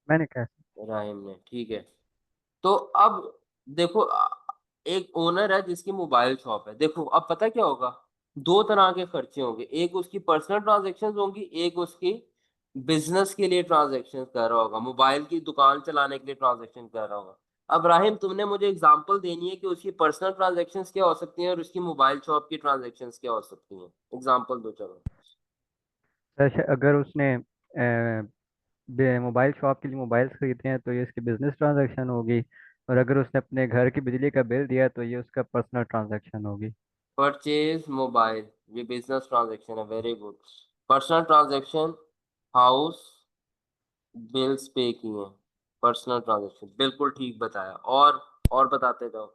C: मैंने कहा
A: राहिम ने, ठीक है। तो अब देखो एक ओनर है जिसकी मोबाइल शॉप है। देखो अब पता क्या होगा, 2 तरह के खर्चे होंगे, एक उसकी पर्सनल ट्रांजेक्शन होंगी, एक उसकी बिजनेस के लिए ट्रांजेक्शन कर रहा होगा, मोबाइल की दुकान चलाने के लिए ट्रांजेक्शन कर रहा होगा। अब राहिम तुमने मुझे एग्जांपल देनी है कि उसकी पर्सनल ट्रांजेक्शंस क्या हो सकती हैं और उसकी मोबाइल शॉप की ट्रांजेक्शंस क्या हो सकती हैं। एग्जांपल दो चलो।
C: सर अगर उसने मोबाइल शॉप के लिए मोबाइल्स खरीदे हैं तो ये इसकी बिजनेस ट्रांजैक्शन होगी, और अगर उसने अपने घर की बिजली का बिल दिया तो ये उसका पर्सनल ट्रांजैक्शन होगी।
A: परचेज मोबाइल, ये बिजनेस ट्रांजैक्शन है, very good. Personal transaction, house bills पे किए हैं, पर्सनल ट्रांजैक्शन, बिल्कुल ठीक बताया। और बताते जाओ।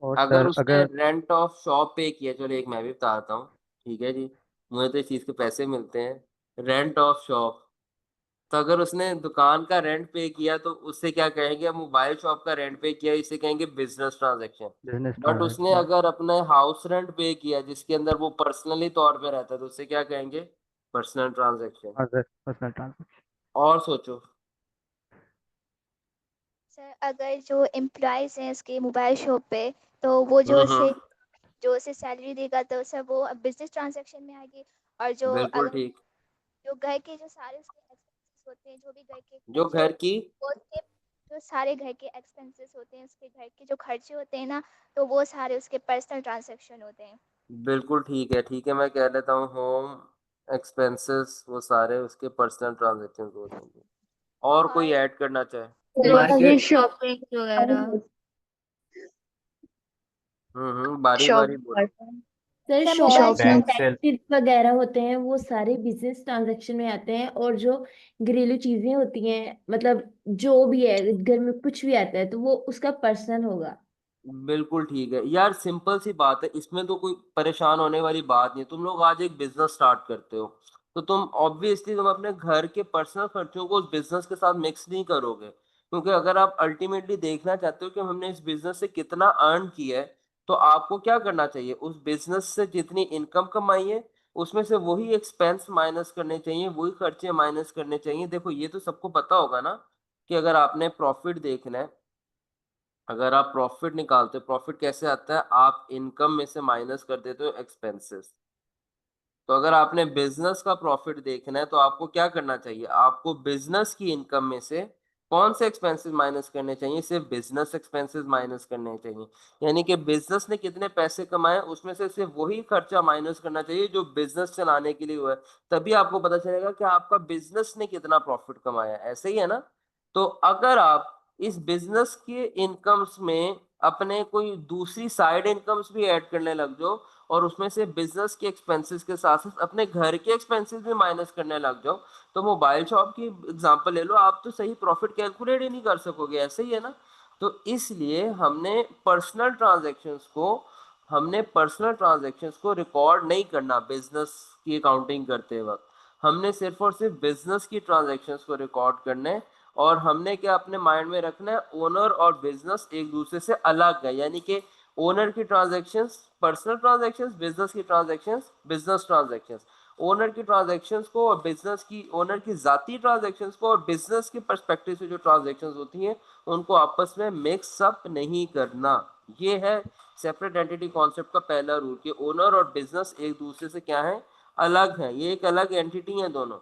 C: और
A: अगर
C: सर
A: उसने
C: अगर
A: रेंट ऑफ शॉप पे किया, चलो एक मैं भी बताता हूँ। ठीक है जी, मुझे तो इस चीज के पैसे मिलते हैं, रेंट ऑफ शॉप। तो अगर उसने दुकान का रेंट पे किया तो उससे क्या कहेंगे, मोबाइल शॉप का रेंट पे किया, इसे कहेंगे बिजनेस ट्रांजैक्शन।
C: बिजनेस
A: बट उसने
C: ट्रांजैक्शन।
A: अगर अपने हाउस रेंट पे किया जिसके अंदर वो पर्सनली तौर पे रहता है तो उसे क्या कहेंगे, personal transaction.
C: Other personal transaction.
A: और सोचो।
E: सर अगर जो एम्प्लॉयज हैं इसके मोबाइल शॉप पे, तो वो जो उसे सैलरी देगा तो सर वो बिजनेस ट्रांजैक्शन में आएगी। और जो
A: बिल्कुल
E: अगर
A: ठीक।
E: जो घर के जो सारे उसके एक्सपेंसेस होते हैं, जो भी घर के
A: जो
E: खर्चे
A: घर
E: होते
A: की,
E: हैं, वो उसके जो सारे घर के एक्सपेंसेस होते हैं, उसके घर के जो खर्चे होते हैं ना, तो वो सारे उसके पर्सनल ट्रांजैक्शन होते हैं।
A: बिल्कुल ठीक है, ठीक है, मैं कह लेता हूँ होम एक्सपेंसेस, वो सारे उसके पर्सनल ट्रांजैक्शन हो जाएंगे। और कोई
E: और
A: ऐड करना चाहे?
J: ग्रोसरी
K: मार्केट
J: शॉपिंग वगैरह।
A: बारी बारी बोलो।
J: सर
E: सर
J: शॉप
E: मोबाइल
J: में
C: बैंक से
J: टैक्सेस वगैरह होते हैं, वो सारे बिजनेस ट्रांजैक्शन में आते हैं। और जो घरेलू चीजें होती हैं, मतलब जो भी है घर में कुछ भी आता है, तो वो उसका पर्सनल होगा।
A: बिल्कुल ठीक है यार, सिंपल सी बात है, इसमें तो कोई परेशान होने वाली बात नहीं। तुम लोग आज एक बिजनेस स्टार्ट करते हो तो तुम ऑब्वियसली तुम अपने घर के पर्सनल खर्चों को उस बिजनेस के साथ मिक्स नहीं करोगे, क्योंकि अगर आप अल्टीमेटली देखना चाहते हो कि हमने इस बिजनेस से कितना अर्न किया है, तो आपको क्या करना चाहिए, उस बिजनेस से जितनी इनकम कमाई है उसमें से वही एक्सपेंस माइनस करने चाहिए, वही खर्चे माइनस करने चाहिए। देखो ये तो सबको पता होगा ना कि अगर आपने प्रॉफिट देखना है, अगर आप प्रॉफिट निकालते हो, प्रॉफिट कैसे आता है, आप इनकम में से माइनस कर देते हो एक्सपेंसेस। तो अगर आपने बिजनेस का प्रॉफिट देखना है तो आपको क्या करना चाहिए, आपको बिजनेस की इनकम में से कौन से एक्सपेंसेस माइनस करने चाहिए, सिर्फ बिजनेस एक्सपेंसेस माइनस करने चाहिए। यानी कि बिजनेस ने कितने पैसे कमाए उसमें से सिर्फ वही खर्चा माइनस करना चाहिए जो बिजनेस चलाने के लिए हुआ है। तभी आपको पता चलेगा कि आपका बिजनेस ने कितना प्रॉफिट कमाया, ऐसे ही है ना। तो अगर आप इस बिजनेस के इनकम्स में अपने कोई दूसरी साइड इनकम्स भी ऐड करने लग जाओ और उसमें से बिजनेस के एक्सपेंसेस के साथ साथ अपने घर के एक्सपेंसेस भी माइनस करने लग जाओ, तो मोबाइल शॉप की एग्जांपल ले लो, आप तो सही प्रॉफिट कैलकुलेट ही नहीं कर सकोगे, ऐसे ही है ना। तो इसलिए हमने पर्सनल ट्रांजैक्शंस को रिकॉर्ड नहीं करना बिजनेस की अकाउंटिंग करते वक्त। हमने सिर्फ और सिर्फ बिजनेस की ट्रांजैक्शंस को रिकॉर्ड करना है। और हमने क्या अपने माइंड में रखना है, ओनर और बिजनेस एक दूसरे से अलग है, यानी कि ओनर की ट्रांजैक्शंस पर्सनल ट्रांजैक्शंस, बिजनेस की ट्रांजैक्शंस बिजनेस ट्रांजैक्शंस। ओनर की ट्रांजैक्शंस को और बिजनेस की, ओनर की जाती ट्रांजैक्शंस को और बिजनेस के पर्सपेक्टिव से जो ट्रांजैक्शंस होती हैं उनको आपस में मिक्स अप नहीं करना। ये है सेपरेट एंटिटी कॉन्सेप्ट का पहला रूल कि ओनर और बिजनेस एक दूसरे से क्या है, अलग है, ये एक अलग एंटिटी है दोनों।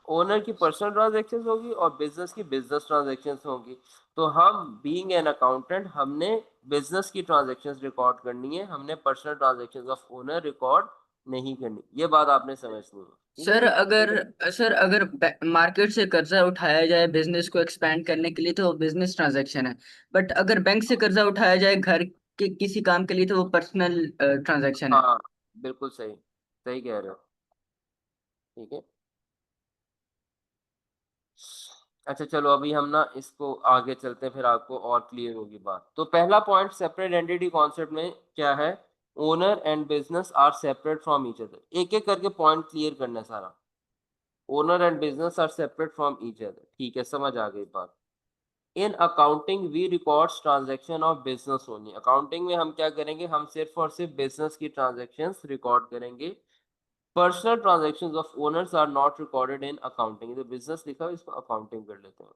A: ओनर की पर्सनल ट्रांजैक्शंस होगी और बिजनेस की बिजनेस ट्रांजैक्शंस होंगी। तो हम बीइंग एन अकाउंटेंट हमने बिजनेस की ट्रांजैक्शंस रिकॉर्ड करनी है, हमने personal transactions of owner record नहीं करनी। ये बात आपने समझनी है, ठीक है।
B: सर अगर मार्केट से कर्जा उठाया जाए बिजनेस को एक्सपैंड करने के लिए तो वो बिजनेस ट्रांजैक्शन है। बट अगर बैंक से कर्जा उठाया जाए घर के किसी काम के लिए तो वो पर्सनल ट्रांजैक्शन है।
A: हाँ बिल्कुल सही, सही कह रहे हो, ठीक है। अच्छा चलो अभी हम ना इसको आगे चलते हैं, फिर आपको और क्लियर होगी बात। तो पहला पॉइंट सेपरेट एंटिटी कॉन्सेप्ट में क्या है, owner and business are separate from each other. एक एक करके पॉइंट क्लियर करना है सारा। Owner and business are separate from each other, ठीक है, समझ आ गई बात। In accounting we records transaction of business only. Accounting में हम क्या करेंगे, हम सिर्फ और सिर्फ बिजनेस की ट्रांजैक्शंस रिकॉर्ड करेंगे। Personal transactions of owners are not recorded in accounting. तो बिजनेस लिखा है, इसको अकाउंटिंग कर लेते हैं।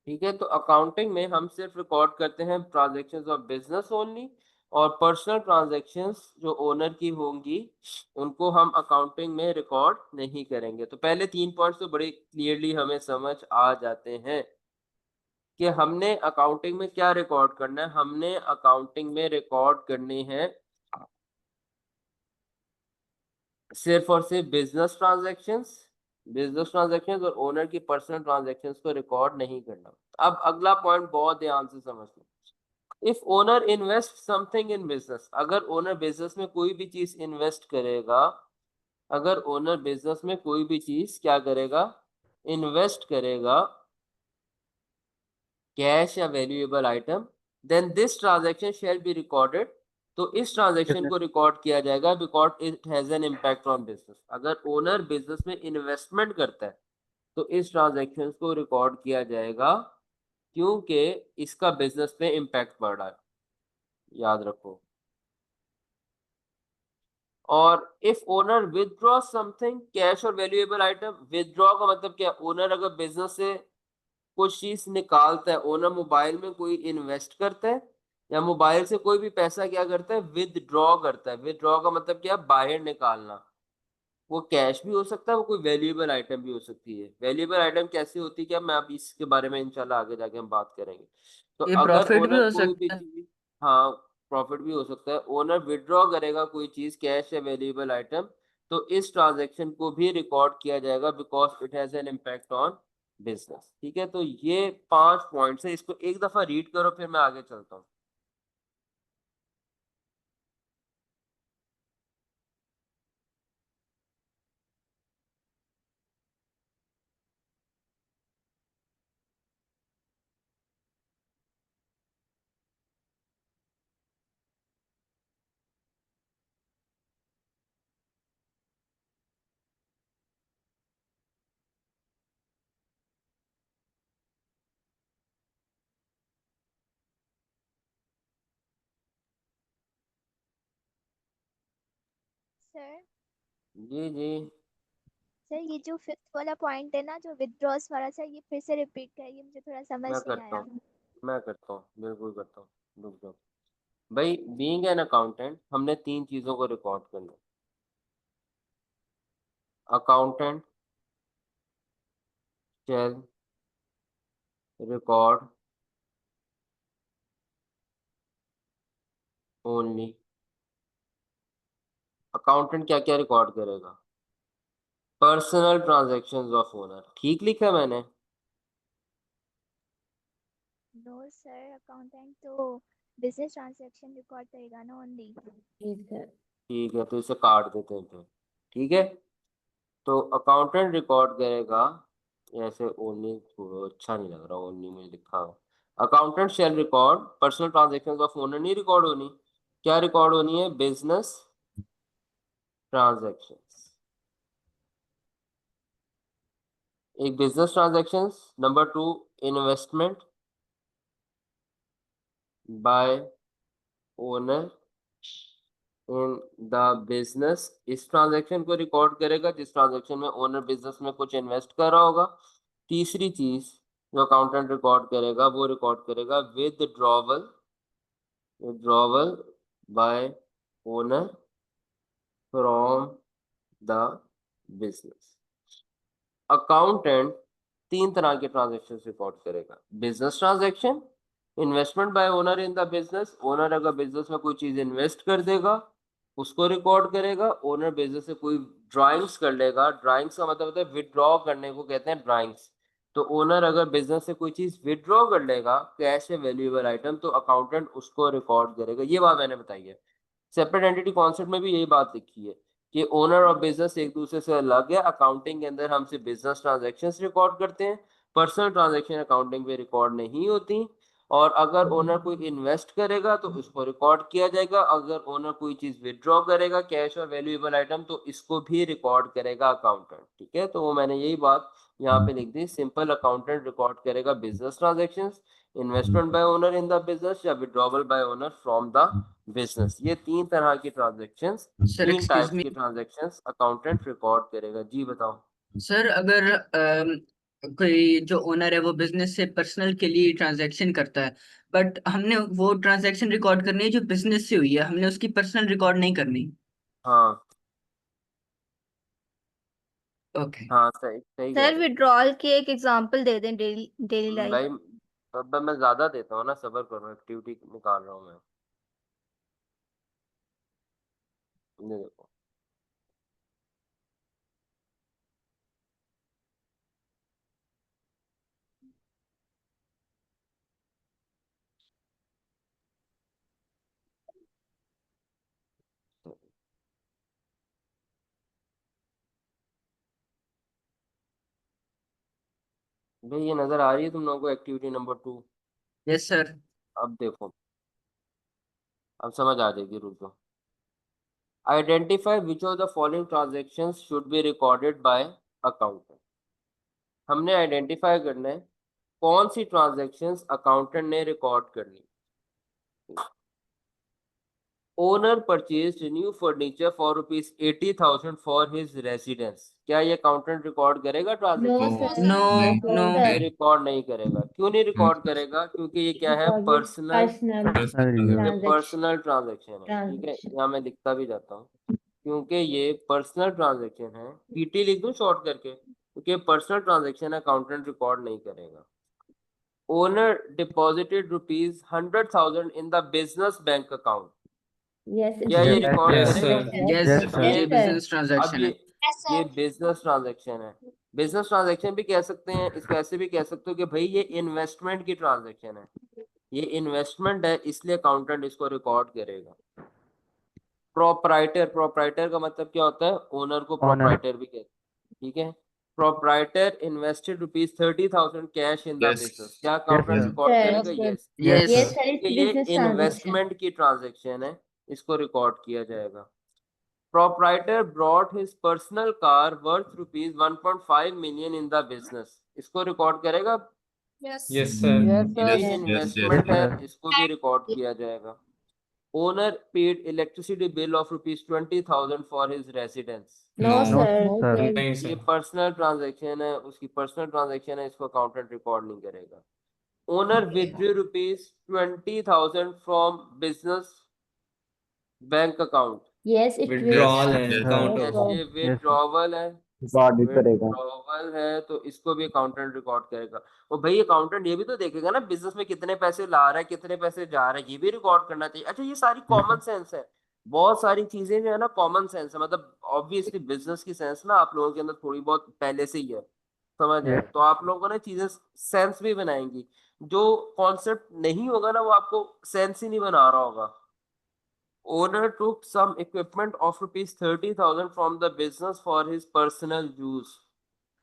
A: ठीक है, तो अकाउंटिंग में हम सिर्फ रिकॉर्ड करते हैं ट्रांजैक्शंस ऑफ बिजनेस ओनली, और पर्सनल ट्रांजैक्शंस जो ओनर की होंगी उनको हम अकाउंटिंग में रिकॉर्ड नहीं करेंगे। तो पहले 3 पॉइंट्स तो बड़े क्लियरली हमें समझ आ जाते हैं कि हमने अकाउंटिंग में क्या रिकॉर्ड करना है। हमने अकाउंटिंग में रिकॉर्ड करने हैं सिर्फ और सिर्फ बिजनेस ट्रांजैक्शंस और ओनर की पर्सनल ट्रांजैक्शंस को रिकॉर्ड नहीं करना। अब अगला पॉइंट बहुत ध्यान से समझना। If owner invest something in business, अगर ओनर बिजनेस में कोई भी चीज इन्वेस्ट करेगा, अगर ओनर बिजनेस में कोई भी चीज क्या करेगा, इन्वेस्ट करेगा, कैश या valuable item, then this transaction shall be recorded. तो इस ट्रांजैक्शन को रिकॉर्ड किया जाएगा because it has an impact on business. अगर ओनर बिजनेस में इन्वेस्टमेंट करता है तो इस ट्रांजैक्शन को रिकॉर्ड किया जाएगा क्योंकि इसका बिजनेस पे इम्पैक्ट पड़ रहा है, याद रखो। और if owner withdraw something, cash और वैल्यूएबल आइटम, विदड्रॉ का मतलब क्या, ओनर अगर बिजनेस से कुछ चीज निकालता है, ओनर मोबाइल में कोई इन्वेस्ट करता है या मोबाइल से कोई भी पैसा क्या करता है, विदड्रॉ करता है। विदड्रॉ का मतलब क्या, बाहर निकालना। वो कैश भी हो सकता है, वो कोई वैल्यूएबल आइटम भी हो सकती है। वैल्यूएबल आइटम कैसी होती है, क्या मैं अभी इसके बारे में इंशाल्लाह आगे जाके हम बात करेंगे। तो
B: ये
A: अगर
B: प्रॉफिट भी
A: ओनर
B: हो
A: कोई भी
B: सकता है।
A: चीज, हाँ प्रॉफिट भी हो सकता है। ओनर विड्रॉ करेगा कोई चीज, कैश या वेल्यूएबल आइटम, तो इस ट्रांजैक्शन को भी रिकॉर्ड किया जाएगा because it has an impact on business. ठीक है, तो ये 5 पॉइंट्स है, इसको एक दफा रीड करो फिर मैं आगे चलता हूँ।
E: सर
A: जी जी,
E: सर ये जो फिफ्थ वाला पॉइंट है ना, जो विथड्रॉस वाला, सर ये फिर से रिपीट करिए, मुझे थोड़ा समझ
A: मैं
E: नहीं
A: करता
E: आया।
A: हूँ, मैं करता हूँ, बिल्कुल करता हूँ, रुक जाओ भाई। बीइंग एन अकाउंटेंट हमने 3 चीजों को रिकॉर्ड करना है। अकाउंटेंट शैल रिकॉर्ड ओनली, अकाउंटेंट क्या क्या रिकॉर्ड करेगा? पर्सनल ट्रांजैक्शंस ऑफ ओनर, ठीक लिखा मैंने?
E: नो सर, अकाउंटेंट तो बिजनेस ट्रांजैक्शन रिकॉर्ड करेगा ना ओनली।
J: जी सर।
A: ठीक है, तो इसे काट देते हैं फिर। ठीक है, तो अकाउंटेंट रिकॉर्ड करेगा, ऐसे ओनली अच्छा नहीं लग रहा, ओनली में लिखा हो। Accountant shall record personal transactions of owner, नहीं रिकॉर्ड होनी, क्या रिकॉर्ड होनी है? Business transactions. एक business transactions, number 2 investment by owner in the business, इस ट्रांजैक्शन को रिकॉर्ड करेगा जिस ट्रांजैक्शन में ओनर बिजनेस में कुछ इन्वेस्ट कर रहा होगा। तीसरी चीज जो अकाउंटेंट रिकॉर्ड करेगा वो रिकॉर्ड करेगा withdrawal, withdrawal bye owner from the business. Accountant 3 तरह के ट्रांजेक्शन रिकॉर्ड करेगा, business transaction, investment by owner in the business, owner अगर बिजनेस में कोई चीज इन्वेस्ट कर देगा उसको रिकॉर्ड करेगा। ओनर बिजनेस से कोई ड्राइंग्स कर लेगा, ड्राइंग्स का मतलब होता है विड्रॉ करने को कहते हैं ड्राइंग्स, तो ओनर अगर बिजनेस से कोई चीज विड्रॉ कर लेगा, कैश या वैल्यूएबल आइटम, तो अकाउंटेंट उसको रिकॉर्ड करेगा। ये बात मैंने बताई है। सेपरेट एंटिटी कॉन्सेप्ट में भी यही बात लिखी है कि ओनर और बिजनेस एक दूसरे से अलग है। अकाउंटिंग के अंदर हम सिर्फ बिजनेस ट्रांजैक्शंस रिकॉर्ड करते हैं, पर्सनल ट्रांजैक्शन अकाउंटिंग पे रिकॉर्ड नहीं होती। और अगर ओनर कोई इन्वेस्ट करेगा तो उसको रिकॉर्ड किया जाएगा, अगर ओनर कोई चीज विड्रॉ करेगा कैश और वैल्यूएबल आइटम तो इसको भी रिकॉर्ड करेगा अकाउंटेंट। ठीक है, तो वो मैंने यही बात यहाँ पे लिख दी, सिंपल अकाउंटेंट रिकॉर्ड करेगा business transactions, investment by owner in the business या withdrawal by owner from the business. ये 3 तरह की transactions,
B: sir
A: 3
B: excuse
A: types
B: me.
A: की ट्रांजैक्शंस अकाउंटेंट रिकॉर्ड करेगा। जी बताओ।
B: सर अगर कोई जो ओनर है वो बिजनेस से पर्सनल के लिए ट्रांजैक्शन करता है, बट हमने वो ट्रांजैक्शन रिकॉर्ड करनी है जो बिजनेस से हुई है, हमने उसकी पर्सनल रिकॉर्ड नहीं करनी।
A: हाँ
B: ओके।
A: हाँ, सही सही कह
L: सर
A: रहे
L: विड्रॉल की एक एग्जांपल दे दें, डेली डेली
A: हो
L: लाइफ।
A: भाई। अब मैं ज्यादा देता हूँ ना, सबर करो, एक्टिविटी निकाल रहा हूँ मैं। ये देखो, भाई ये नजर आ रही है तुम लोगों को एक्टिविटी नंबर 2?
B: Yes sir.
A: अब देखो, अब समझ आ जाएगी, रुको। Identify which of the following transactions should be recorded by accountant. हमने आइडेंटिफाई करना है कौन सी ट्रांजैक्शंस अकाउंटेंट ने रिकॉर्ड करनी। Owner purchase new furniture for ₹80,000 for his residence, क्या ये अकाउंटेंट रिकॉर्ड करेगा
J: no
A: transaction?
B: No
J: sir,
B: no.
J: No
A: ये रिकॉर्ड नहीं करेगा। क्यों नहीं रिकॉर्ड करेगा? क्योंकि ये क्या है?
J: बिकॉज इट्स
A: पर्सनल,
J: पर्सनल
A: ये
J: ट्रांजैक्शन।
A: पर्सनल ट्रांजैक्शन है। ठीक है,
J: ट्रांजैक्शन।
A: यहाँ मैं लिखता भी जाता हूँ, क्योंकि ये पर्सनल ट्रांजैक्शन है, पीटी लिख दूं शॉर्ट करके, क्योंकि पर्सनल ट्रांजैक्शन अकाउंटेंट रिकॉर्ड नहीं करेगा। Owner deposited ₹100,000 in the business bank account,
J: yes
A: क्या ये
C: Yes,
A: रिकॉर्ड
C: sir.
B: यस
A: करेगा?
B: Yes
C: Yes, sir.
B: ये
J: Yes, sir.
B: बिजनेस
A: अब
B: ट्रांजैक्शन है।
A: ये बिजनेस ट्रांजैक्शन है। बिजनेस ट्रांजैक्शन भी कह सकते हैं, इसको ऐसे भी कह सकते हो कि भाई ये इन्वेस्टमेंट की ट्रांजैक्शन है, ये इन्वेस्टमेंट है, इसलिए अकाउंटेंट इसको रिकॉर्ड करेगा। प्रोप्राइटर का मतलब क्या होता है? ओनर को
C: Owner.
A: प्रोप्राइटर भी कहते हैं, ठीक है। Proprietor invested ₹30,000 cash in the business, क्या
C: Yes,
A: accountant
C: sir.
A: Record
J: Sir.
A: करेगा?
H: Yes, sir.
A: Yes,
B: yes
J: Yes, sir. It's
A: ये
J: business transaction.
A: इन्वेस्टमेंट की ट्रांजैक्शन है, इसको रिकॉर्ड किया जाएगा। Proprietor brought his personal car worth ₹1.5 million in the business, इसको record करेगा।
K: Yes
H: Yes, sir.
A: ये
C: Yes,
A: इन्वेस्टमेंट है,
C: sir.
A: इसको भी रिकॉर्ड किया जाएगा। Owner paid electricity bill of ₹20,000 for his residence,
J: No,
C: No,
J: sir.
C: sir.
H: नहीं
A: ये
H: सर।
A: पर्सनल ट्रांजैक्शन है, उसकी पर्सनल ट्रांजैक्शन है, इसको अकाउंटेंट रिकॉर्ड नहीं करेगा। Owner withdrew ₹20,000 from business bank account,
J: Yes, it will.
H: Withdrawal है,
C: Yes,
H: अकाउंट
C: sir.
J: Yes,
H: होगा।
J: sir.
A: ये
C: Yes, sir.
A: विड्रॉवल है,
M: रिकॉर्ड ही करेगा।
A: विड्रॉवल है, तो इसको भी अकाउंटेंट रिकॉर्ड करेगा। और भाई अकाउंटेंट ये भी तो देखेगा ना बिजनेस में कितने पैसे ला रहा है, कितने पैसे जा रहा है, ये भी रिकॉर्ड करना चाहिए। अच्छा, ये सारी कॉमन सेंस है, बहुत सारी चीजें जो है ना कॉमन सेंस है, मतलब ऑब्वियसली बिजनेस की सेंस ना आप लोगों के अंदर थोड़ी बहुत पहले से ही है, समझ आए,
C: Yes.
A: तो आप लोगों ने चीजें सेंस भी बनाएंगी। जो कॉन्सेप्ट नहीं होगा ना वो आपको सेंस ही नहीं बना रहा होगा। Owner took some equipment of ₹30,000 from the business for his personal use.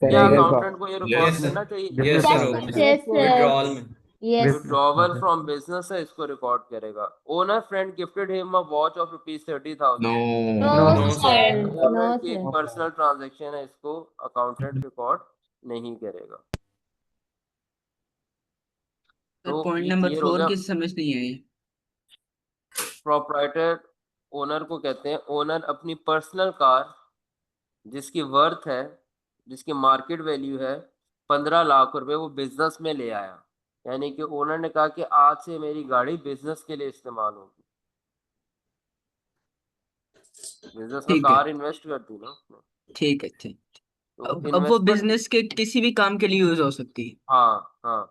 A: क्या
M: करेगा
A: अकाउंटेंट को ये रिकॉर्ड
H: यस
A: करना
H: सर,
A: चाहिए?
H: यस
C: Business
H: सर,
J: Yes,
H: होगा
C: transaction.
J: yes,
H: sir.
J: sir.
H: Withdrawal में।
J: Yes.
C: Business
A: Withdrawal
C: transaction.
A: from business है, इसको रिकॉर्ड करेगा। Owner friend gifted him a watch of ₹30,000,
J: No,
C: No,
H: no
J: sir.
H: Sir.
J: No,
A: owner की एक
J: sir.
A: Personal transaction है, इसको accountant record नहीं करेगा।
B: सर
A: तो
B: पॉइंट
A: ये
B: नंबर
A: क्लियर हो
B: 4
A: गया।
B: की समझ नहीं आई।
A: प्रोप्राइटर ओनर को कहते हैं, ओनर अपनी पर्सनल कार जिसकी वर्थ है, जिसकी मार्केट वैल्यू है 15 लाख रुपए, वो बिजनेस में ले आया। यानी कि ओनर ने कहा कि आज से मेरी गाड़ी बिजनेस के लिए इस्तेमाल होगी। बिजनेस में
B: ठीक है
A: कार इन्वेस्ट करती ना उसमें,
B: ठीक है ठीक।
A: तो
B: अब वो
A: इन्वेस्टमेंट।
B: बिजनेस के किसी भी काम के लिए यूज हो सकती है।
A: हाँ हाँ,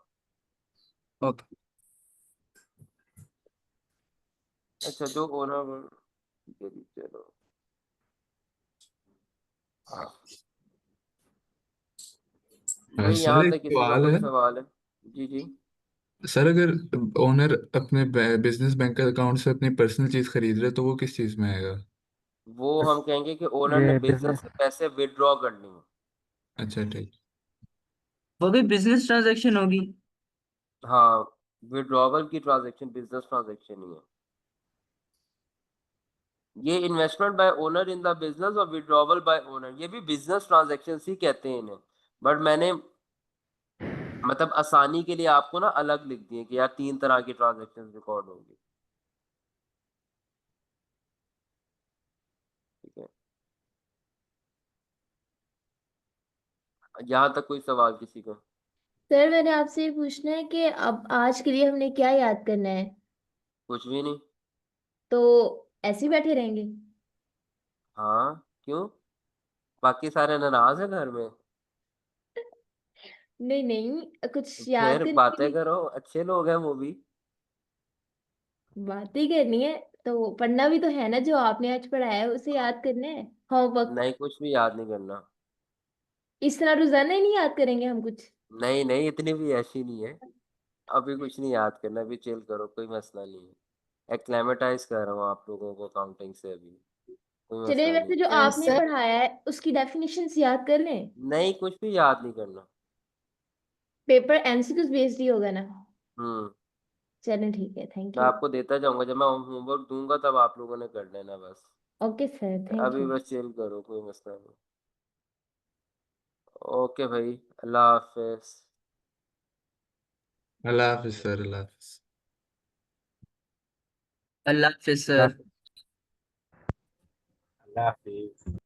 B: ओके।
A: अच्छा, जो ओनर, चलो हाँ भाई,
N: सर
A: यहाँ
N: एक
A: तक किसी का
N: सवाल
A: कोई
N: है।
A: सवाल है? जी जी।
N: सर अगर ओनर अपने बिजनेस बैंक अकाउंट से अपनी पर्सनल चीज खरीद रहे तो वो किस चीज में आएगा?
A: वो हम कहेंगे कि ओनर ने
C: ये
A: बिजनेस
C: बिजनेस
A: से पैसे विड्रॉ करनी है।
N: अच्छा ठीक।
B: वो भी बिजनेस ट्रांजैक्शन होगी।
A: हाँ, विड्रॉवल की ट्रांजैक्शन बिजनेस ट्रांजैक्शन ही है। ये investment by owner in the business और विड्रॉवल बाय ओनर, ये भी बिजनेस ट्रांजैक्शन ही कहते हैं इन्हें, बट मैंने मतलब आसानी के लिए आपको ना अलग लिख दिए कि यार 3 तरह की ट्रांजैक्शन रिकॉर्ड होंगी, ठीक है। यहाँ तक कोई सवाल किसी का?
J: सर मैंने आपसे ये पूछना है कि अब आज के लिए हमने क्या याद करना है?
A: कुछ भी नहीं।
J: तो ऐसे ही बैठे रहेंगे?
A: हाँ, क्यों? बाकी सारे नाराज है घर में?
J: नहीं नहीं, कुछ याद
A: फिर
J: करने के
A: बातें
J: लिए
A: करो, अच्छे लोग हैं वो भी।
J: बातें करनी है। तो पढ़ना भी तो है ना, जो आपने आज पढ़ाया है उसे याद करना है, होमवर्क।
A: नहीं, कुछ भी याद नहीं करना।
J: इस तरह रोजाना ही नहीं याद करेंगे हम कुछ?
A: नहीं नहीं, इतनी भी ऐसी नहीं है, अभी कुछ नहीं याद करना, अभी चिल करो, कोई मसला नहीं है। एक्लेमेटाइज कर रहा हूँ आप लोगों को अकाउंटिंग से, अभी कोई
J: चलिए,
A: मसला नहीं
J: वैसे जो
A: है।
J: आपने पढ़ाया है उसकी डेफिनेशंस याद कर लें।
A: नहीं, कुछ भी याद नहीं करना।
J: पेपर एमसीक्यूज बेस्ड ही होगा ना?
A: हम्म,
J: चलें ठीक है, थैंक
A: मैं
J: यू।
A: आपको देता जाऊंगा, जब मैं होमवर्क दूंगा तब आप लोगों ने कर लेना बस।
J: ओके सर, थैंक
A: अभी
J: यू।
A: बस चिल करो, कोई मसला नहीं। ओके भाई, अल्लाह हाफिज।
N: अल्लाह हाफिज सर, अल्लाह हाफिज।
B: अल्लाह हाफिज सर।
M: अल्लाह हाफिज।